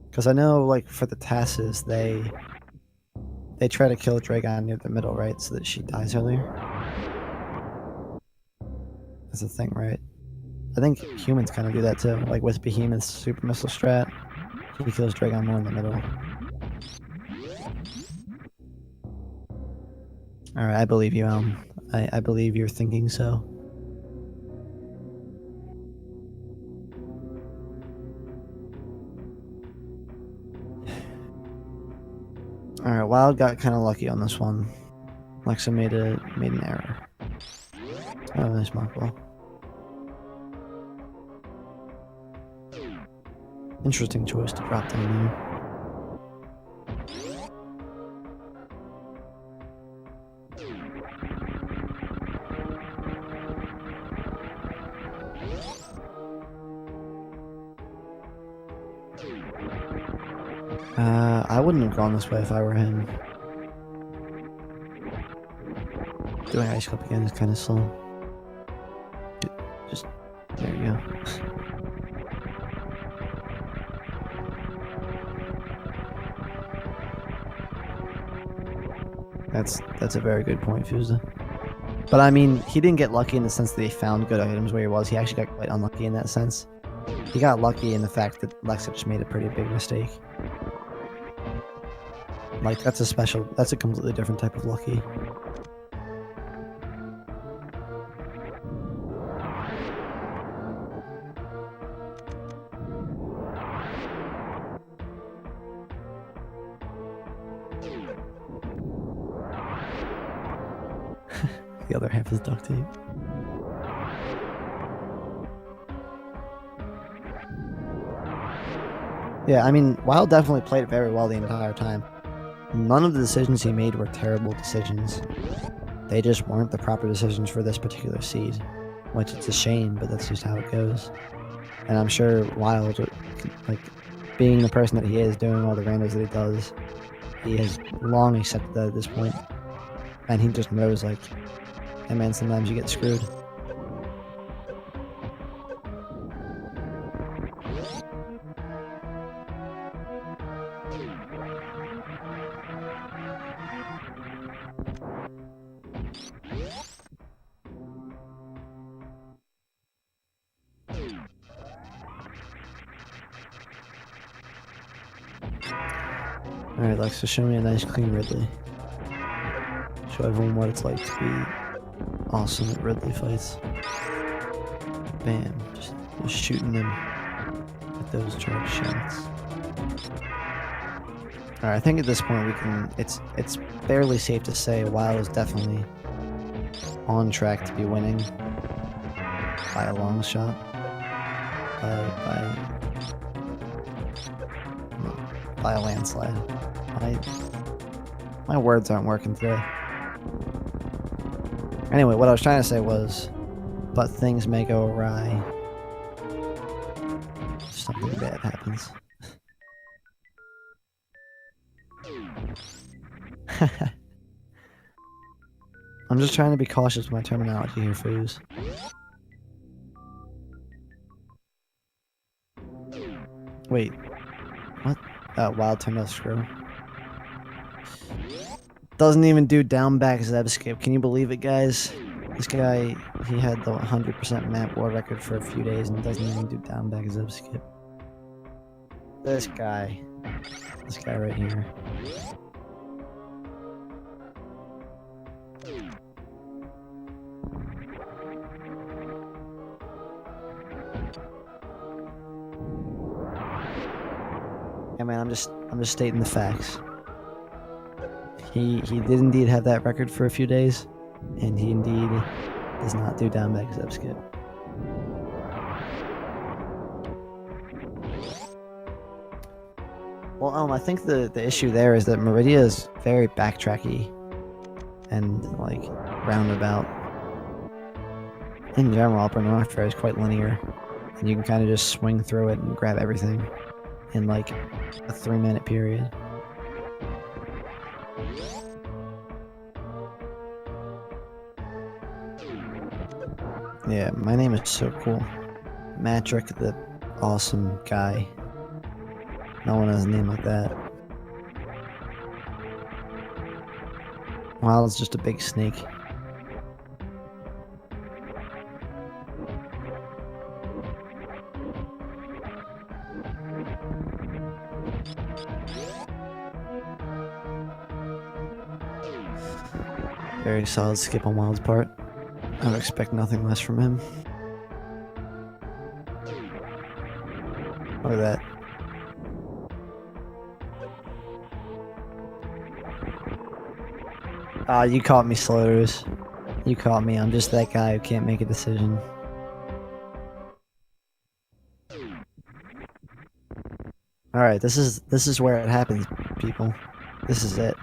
Because I know, like, for the Tasses, they try to kill Dragon near the middle, right? So that she dies earlier. That's the thing, right? I think humans kind of do that too. Like with Behemoth's super missile strat, he kills Dragon more in the middle. Alright, I believe you, Elm. I believe you're thinking so. Alright, Wild got kind of lucky on this one. Lexa made an error. Oh, nice mock ball. Interesting choice to drop down there. I wouldn't have gone this way if I were him. Doing Ice Cup again is kind of slow. Just, there you go. That's a very good point, Fuzda. But I mean, he didn't get lucky in the sense that he found good items where he was. He actually got quite unlucky in that sense. He got lucky in the fact that Lexa just made a pretty big mistake. Like, that's a completely different type of lucky. The other half is duct tape. Yeah, I mean, Wild definitely played very well the entire time. None of the decisions he made were terrible decisions. They just weren't the proper decisions for this particular seed. Which it's a shame, but that's just how it goes. And I'm sure Wild, like, being the person that he is, doing all the randos that he does, he has long accepted that at this point. And he just knows, like, hey man, sometimes you get screwed. Alright, Lexa, show me a nice clean Ridley. Show everyone what it's like to be awesome at Ridley fights. Bam, just shooting them with those charge shots. Alright, I think at this point we can, it's fairly safe to say Wild is definitely on track to be winning by a long shot. By a landslide. My words aren't working today. Anyway, what I was trying to say was, but things may go awry. Something bad happens. I'm just trying to be cautious with my terminology here, foos. Wait. What? Wild turned out screw. Doesn't even do down back Zeb skip. Can you believe it, guys? This guy, he had the 100% map war record for a few days and doesn't even do down back Zeb skip. This guy right here. Yeah, man, I'm just stating the facts. He did indeed have that record for a few days, and he indeed does not do down back Zeb skip. Well, I think the issue there is that Meridia is very backtracky and like roundabout. In general, Upper North Fair is quite linear, and you can kind of just swing through it and grab everything in like a 3-minute period. Yeah, my name is so cool. Matrick, the awesome guy. No one has a name like that. Wild's just a big snake. Very solid skip on Wild's part. I would expect nothing less from him. Look at that. Ah, you caught me, Sloters. You caught me. I'm just that guy who can't make a decision. Alright, this is where it happens, people. This is it.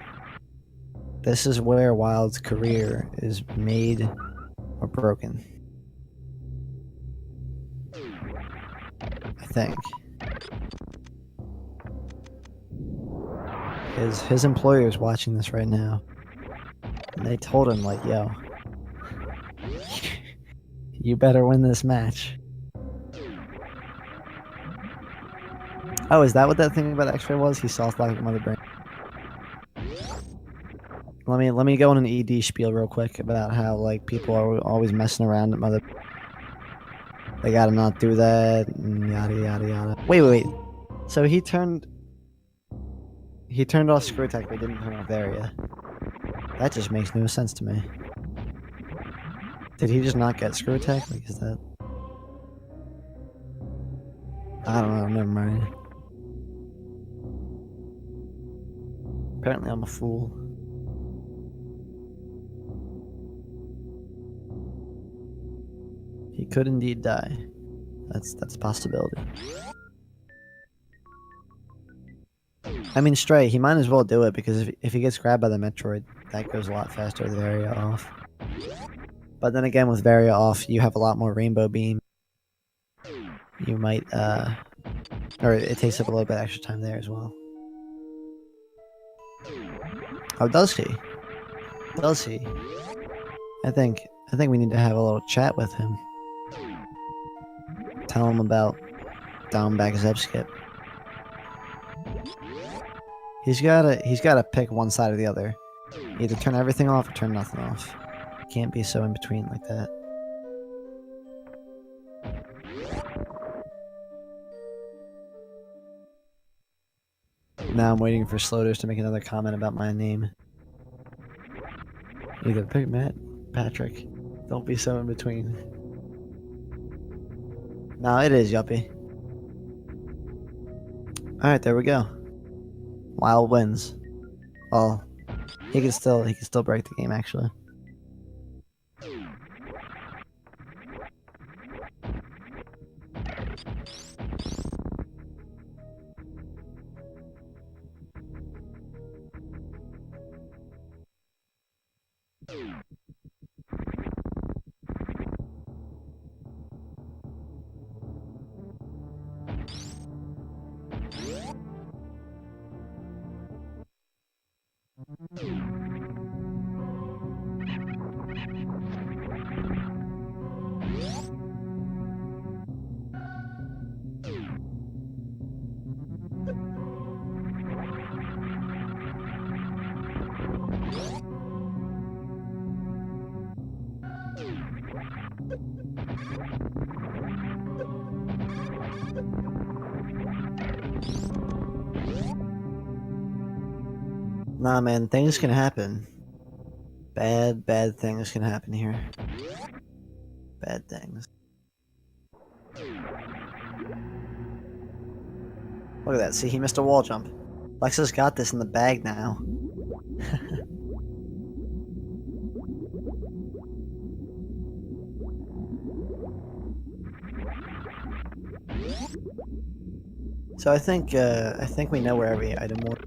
This is where Wild's career is made or broken. I think. His employer is watching this right now. And they told him, like, yo, you better win this match. Oh, is that what that thing about X-Ray was? He soft locked Mother Brain. Let me go on an ED spiel real quick about how like people are always messing around at Mother. They gotta not do that, and yada yada yada. Wait. So he turned off screw attack, but he didn't turn off area. That just makes no sense to me. Did he just not get screw attack? Like, is that? I don't know. Never mind. Apparently, I'm a fool. He could indeed die. That's a possibility. I mean, Stray, he might as well do it, because if he gets grabbed by the Metroid, that goes a lot faster with Varia off. But then again, with Varia off, you have a lot more Rainbow Beam. You might, or it takes up a little bit extra time there as well. Oh, does he? Does he? I think we need to have a little chat with him. Tell him about down back Zeb skip. He's gotta pick one side or the other. Either turn everything off or turn nothing off. Can't be so in between like that. Now I'm waiting for Sloters to make another comment about my name. Either pick Matt, Patrick. Don't be so in between. No, it is Yuppie. Alright, there we go. Wild wins. Well, he can still break the game, actually. Nah, man, things can happen. Bad things can happen here. Bad things. Look at that. See, he missed a wall jump. Lexa's got this in the bag now. So I think we know where every item was.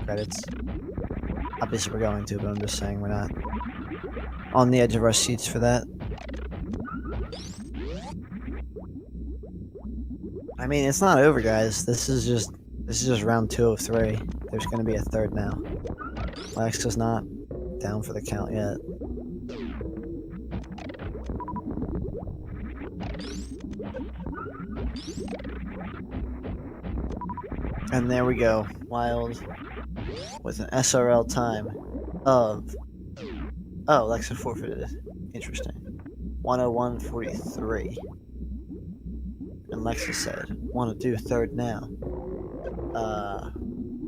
Credits. Obviously we're going to, but I'm just saying we're not on the edge of our seats for that. I mean, it's not over, guys. This is just round 2 of 3. There's gonna be a third now. Lex is not down for the count yet. And there we go. Wild with an SRL time of... Oh, Lexa forfeited. Interesting. 101.43. And Lexa said, want to do third now.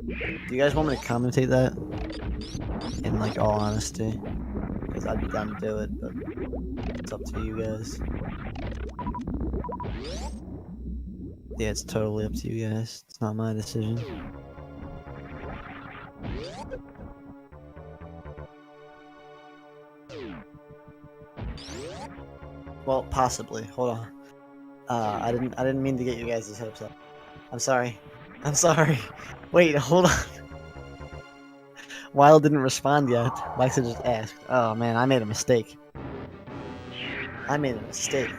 Do you guys want me to commentate that? In like all honesty? Because I'd be down to do it, but it's up to you guys. Yeah, it's totally up to you guys. It's not my decision. Well, possibly. Hold on. I didn't mean to get you guys' hopes up. I'm sorry. I'm sorry. Wait, hold on. Wild didn't respond yet. Lexa just asked. Oh man, I made a mistake. I made a mistake.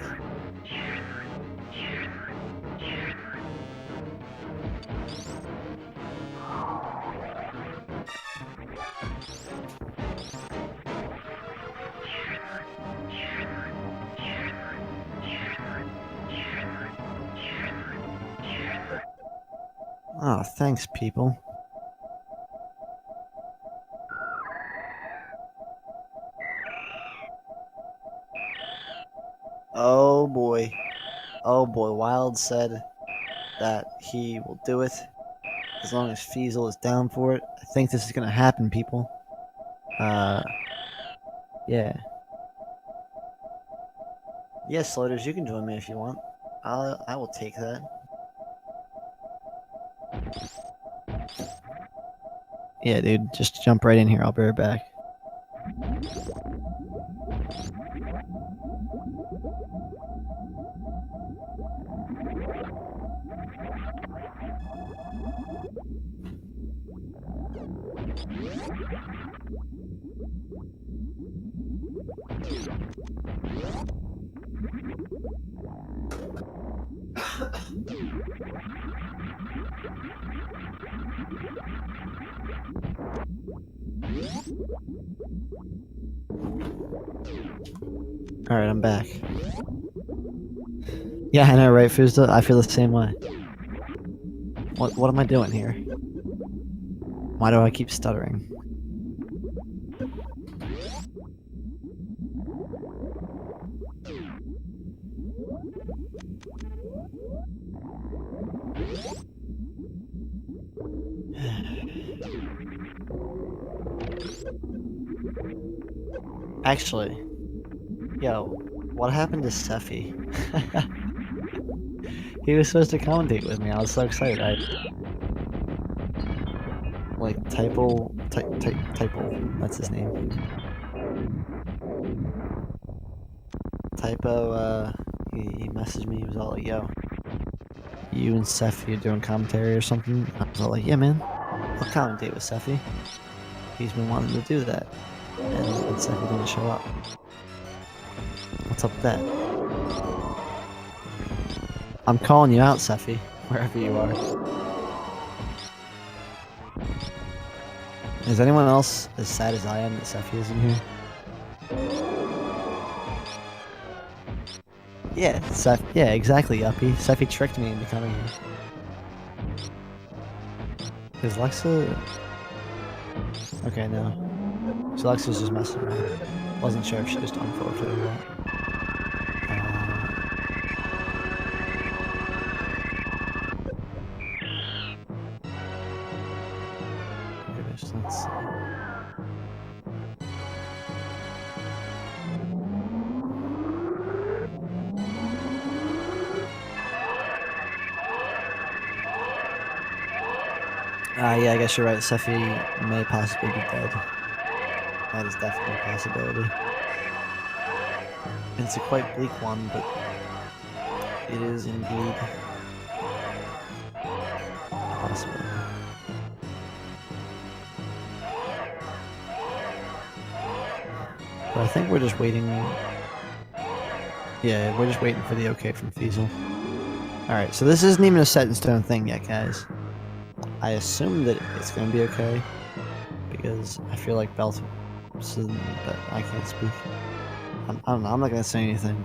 Oh, thanks, people. Oh boy. Oh boy, Wild said that he will do it as long as Feasel is down for it. I think this is gonna happen, people. Yeah. Yes, Sliders, you can join me if you want. I will take that. Yeah, dude, just jump right in here. I'll be right back. Alright, I'm back. Yeah, I know, right, Fuzda? I feel the same way. What am I doing here? Why do I keep stuttering? Actually, yo, what happened to Sephi? He was supposed to commentate with me. I was so excited. Like Typo, that's his name. Typo, he messaged me. He was all like, "Yo, you and Sephi are doing commentary or something?" I was all like, "Yeah, man, I'll commentate with Sephi. He's been wanting to do that." and Seffi didn't show up. What's up with that? I'm calling you out, Seffi, wherever you are. Is anyone else as sad as I am that Seffi isn't here? Yeah, yeah, exactly, Yuppie. Seffi tricked me into coming here. Is Lexa... Okay, no. So Lexa's just messing around. Wasn't sure if she just unfortunate or what. Let's see. Yeah, I guess you're right. Seffi may possibly be dead. That is definitely a possibility. It's a quite bleak one, but it is indeed a possibility. But I think we're just waiting. Yeah, we're just waiting for the okay from Fiesel. Alright, so this isn't even a set in stone thing yet, guys. I assume that it's going to be okay, because I feel like Belt, but I can't speak. I don't know, I'm not going to say anything,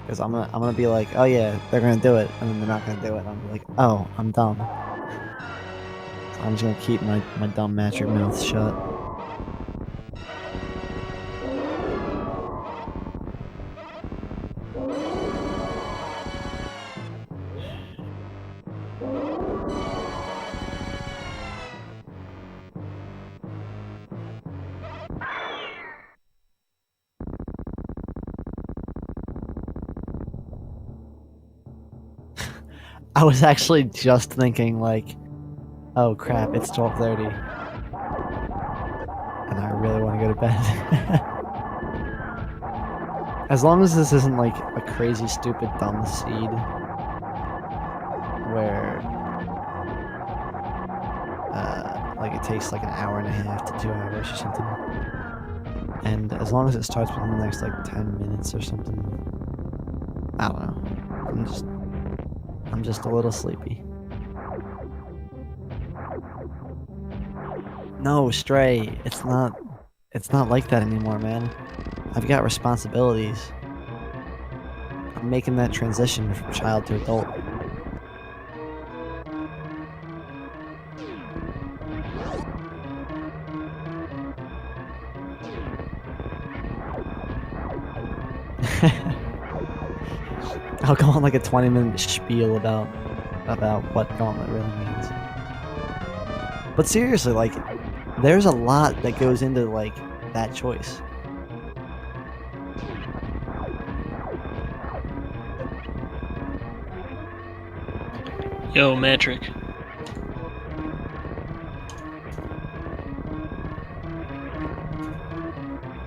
because I'm gonna be like, oh yeah, they're going to do it, and then they're not going to do it, and I'm like, oh, I'm dumb. So I'm just going to keep my dumb magic mouth shut. I was actually just thinking, like, oh crap, it's 12:30. And I really want to go to bed. As long as this isn't, like, a crazy, stupid, dumb seed, where, like, it takes, like, an hour and a half to 2 hours or something. And as long as it starts within the next, like, 10 minutes or something, I don't know. I'm just a little sleepy. No, Stray, it's not like that anymore, man. I've got responsibilities. I'm making that transition from child to adult. I'll go on like a 20-minute spiel about what Gauntlet really means. But seriously, like, there's a lot that goes into, like, that choice. Yo, Metric.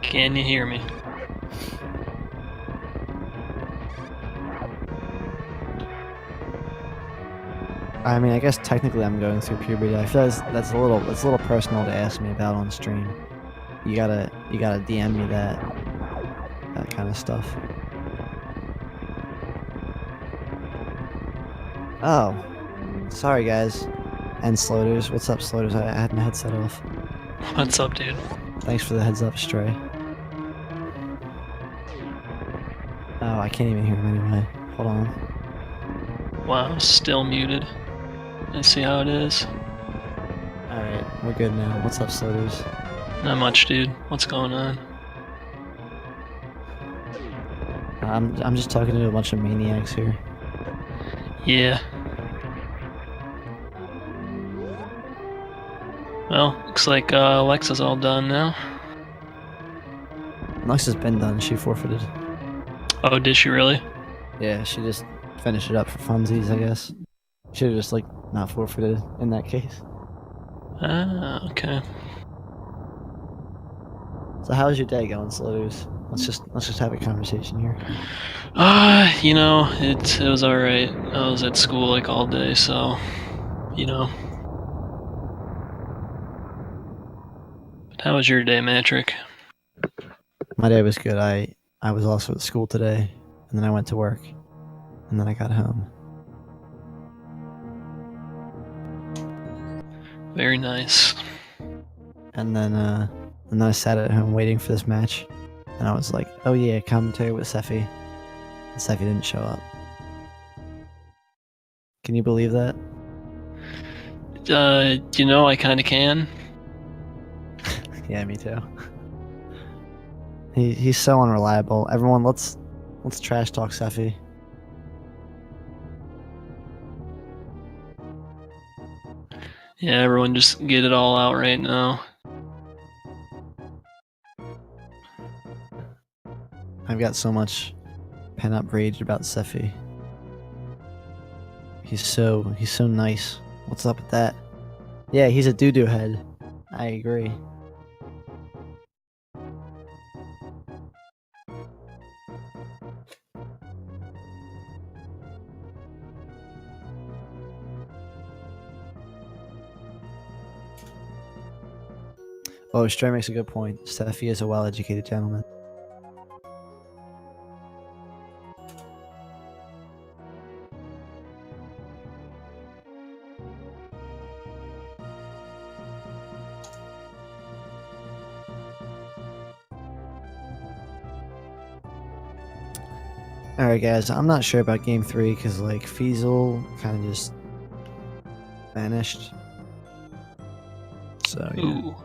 Can you hear me? I mean, I guess technically I'm going through puberty. I feel that's a little personal to ask me about on stream. You gotta DM me that kind of stuff. Oh, sorry guys. And Sloters, what's up, Sloters? I had my headset off. What's up, dude? Thanks for the heads up, Stray. Oh, I can't even hear him anyway. Hold on. Wow, still muted. Let's see how it is. Alright, we're good now. What's up, Sloters? Not much, dude. What's going on? I'm just talking to a bunch of maniacs here. Yeah. Well, looks like Alexa's all done now. Alexa's been done. She forfeited. Oh, did she really? Yeah, she just finished it up for funsies, I guess. Should've just, like, not forfeited in that case. Ah, okay. So how's your day going, Slithers? Let's just have a conversation here. You know, it was alright. I was at school like all day, so you know. But how was your day, Matrick? My day was good. I was also at school today, and then I went to work, and then I got home. Very nice. And then I sat at home waiting for this match, and I was like, oh yeah, commentary with Seffi. And Seffi didn't show up. Can you believe that? You know, I kind of can. Yeah, me too. He's so unreliable. Everyone, let's trash talk Seffi. Yeah, everyone just get it all out right now. I've got so much pent-up rage about Seffi. He's so nice. What's up with that? Yeah, he's a doo-doo head. I agree. Oh, Stray makes a good point. Seffi is a well-educated gentleman. Alright guys, I'm not sure about game 3 because like Feasel kind of just vanished. So yeah. Ooh.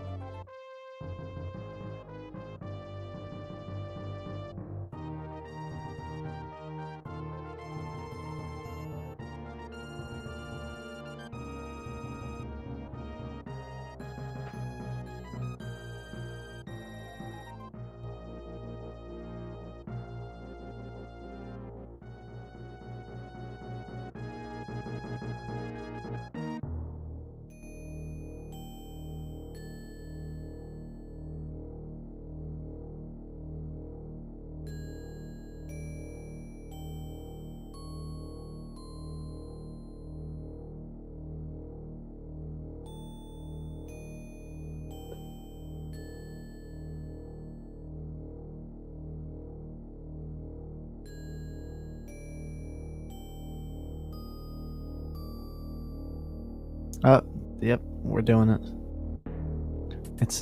Oh, yep, we're doing it.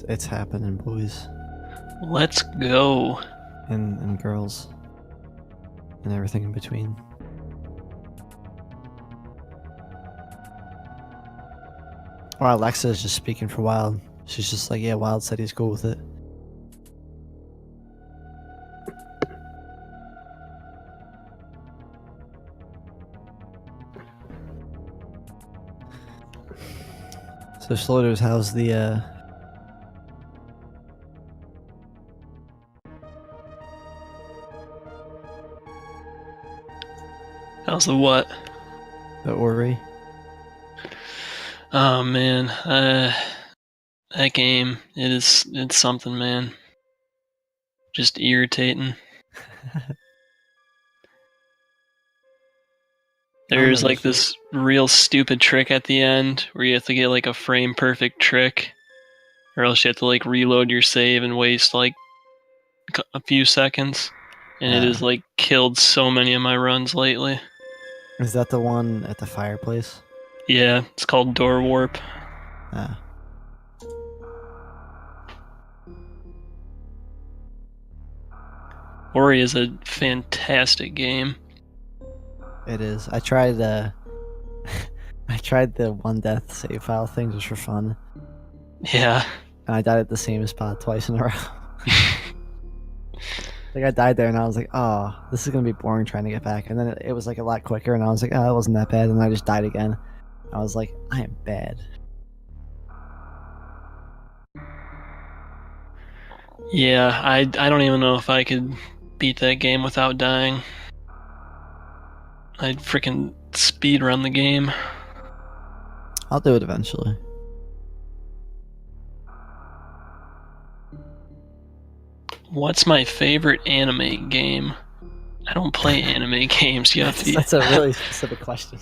It's happening, boys Let's go. and girls and everything in between. Or Alexa is just speaking for Wild. She's just like, yeah, Wild said he's cool with it. So Slaughters, how's the How's the what? the Ori? Oh man, that game, it's something, man. Just irritating. There's like this real stupid trick at the end where you have to get like a frame perfect trick, or else you have to like reload your save and waste like a few seconds. And it has like killed so many of my runs lately. Is that the one at the fireplace? Yeah, it's called Door Warp. Ori is a fantastic game. It is. I tried I tried the one death save file thing just for fun. Yeah. And I died at the same spot twice in a row. Like I died there and I was like, oh, this is gonna be boring trying to get back. And then it was like a lot quicker and I was like, oh, it wasn't that bad. And I just died again. I was like, I am bad. Yeah, I don't even know if I could beat that game without dying. I'd freaking speedrun the game. I'll do it eventually. What's my favorite anime game? I don't play anime games, Yuffie. That's a really specific question.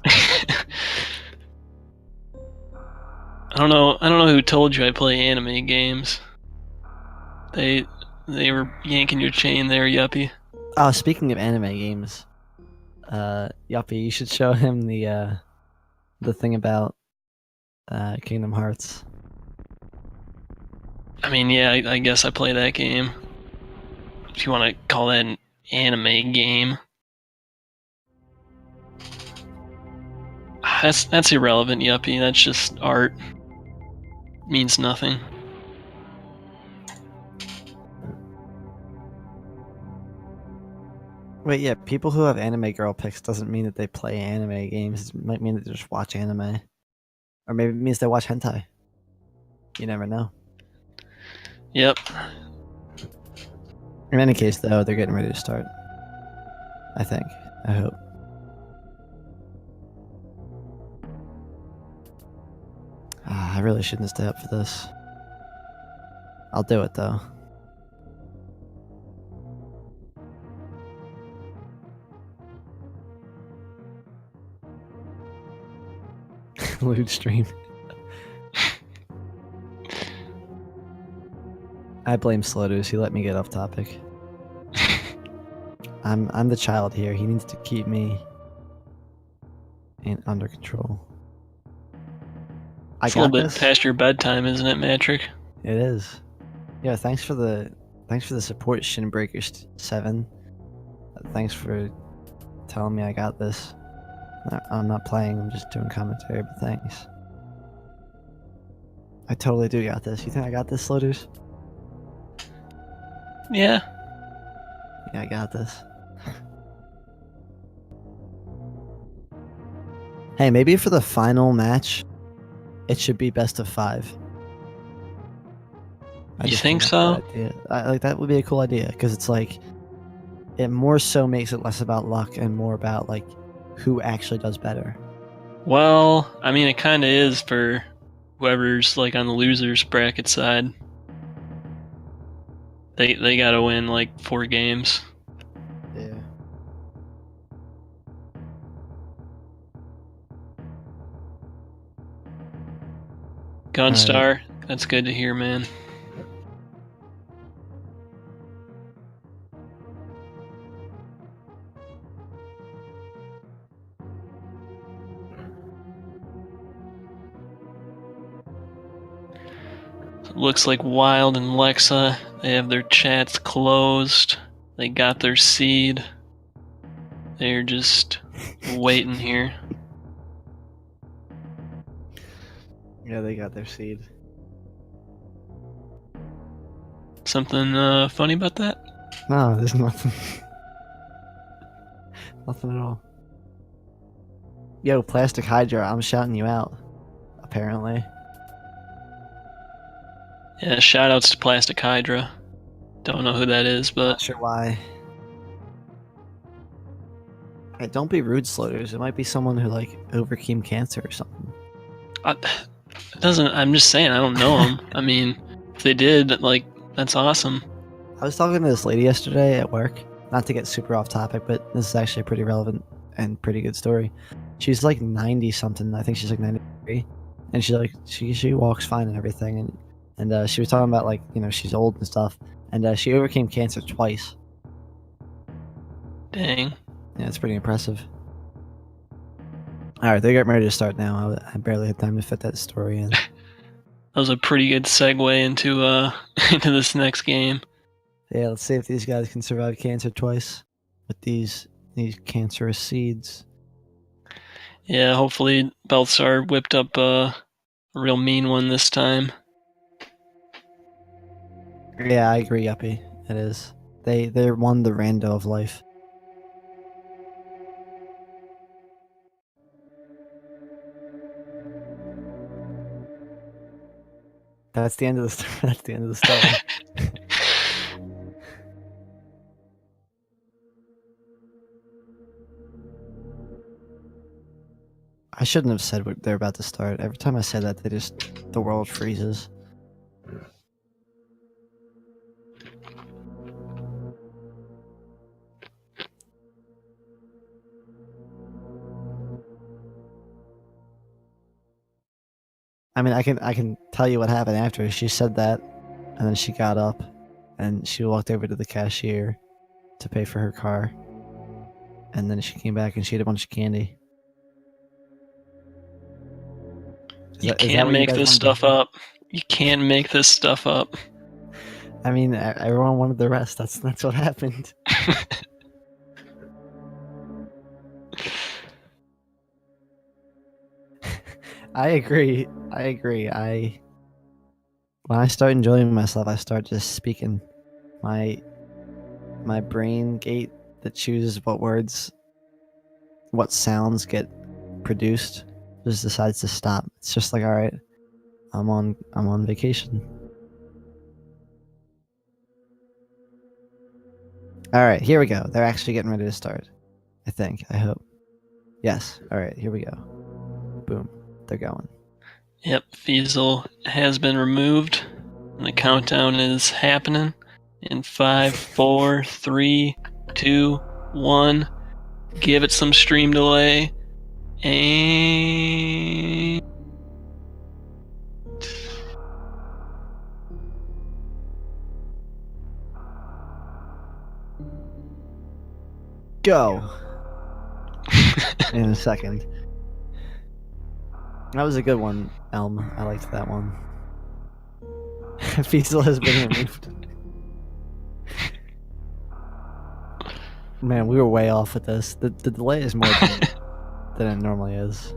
I don't know who told you I play anime games. They were yanking your chain there, Yuppie. Oh, speaking of anime games, Yuppie, you should show him the thing about Kingdom Hearts. I mean, yeah, I guess I play that game. If you want to call that an anime game. That's irrelevant, Yuppie. That's just art. Means nothing. Wait, yeah, people who have anime girl pics doesn't mean that they play anime games. It might mean that they just watch anime. Or maybe it means they watch hentai. You never know. Yep. In any case, though, they're getting ready to start. I think. I hope. I really shouldn't stay up for this. I'll do it, though. Lewd stream. I blame Slotus. He let me get off topic. I'm the child here. He needs to keep me under control. It's a little bit past your bedtime, isn't it, Matrick? It is. Yeah, thanks for the support, Shinbreaker7. Thanks for telling me I got this. I'm not playing, I'm just doing commentary, but thanks. I totally do got this. You think I got this, Slotus? Yeah. Yeah, I got this. Hey, maybe for the final match, it should be best of 5. You think so? That would be a cool idea, because it's like, it more so makes it less about luck and more about like who actually does better. Well, I mean, it kind of is for whoever's like on the losers bracket side. They gotta win like 4 games. Yeah. Gunstar, that's good to hear, man. Looks like Wild and Lexa, they have their chats closed. They got their seed. They're just waiting here. Yeah, they got their seed. Something funny about that? No, there's nothing. Nothing at all. Yo, Plastic Hydra, I'm shouting you out. Apparently. Yeah, shoutouts to Plastic Hydra. Don't know who that is, but not sure why. Hey, don't be rude, Sloters. It might be someone who like overcame cancer or something. It doesn't. I'm just saying, I don't know them. I mean, if they did, like, that's awesome. I was talking to this lady yesterday at work. Not to get super off topic, but this is actually a pretty relevant and pretty good story. She's like 90 something. I think she's like 93, and she's like she walks fine and everything. And she was talking about like, you know, she's old and stuff, and she overcame cancer twice. Dang. Yeah, it's pretty impressive. All right, they're getting ready to start now. I barely had time to fit that story in. That was a pretty good segue into into this next game. Yeah, let's see if these guys can survive cancer twice with these cancerous seeds. Yeah, hopefully Balthazar whipped up a real mean one this time. Yeah, I agree, Yuppie. It is. They're won the rando of life. That's the end of the that's the end of the story. I shouldn't have said they're about to start. Every time I say that, the world freezes. I mean, I can tell you what happened after. She said that, and then she got up, and she walked over to the cashier to pay for her car. And then she came back and she had a bunch of candy. You can't make this stuff up. You can't make this stuff up. I mean, everyone wanted the rest. That's what happened. I agree. When I start enjoying myself, I start just speaking. My brain gate that chooses what sounds get produced, just decides to stop. It's just like, all right, I'm on vacation. All right, here we go. They're actually getting ready to start. I think. I hope. Yes. All right, here we go. Boom. They're going. Yep, Feasel has been removed. And the countdown is happening. In 5, 4, 3, 2, 1. Give it some stream delay. And go. In a second. That was a good one, Elm. I liked that one. Feasel has been removed. Man, we were way off with this. The delay is more than it normally is.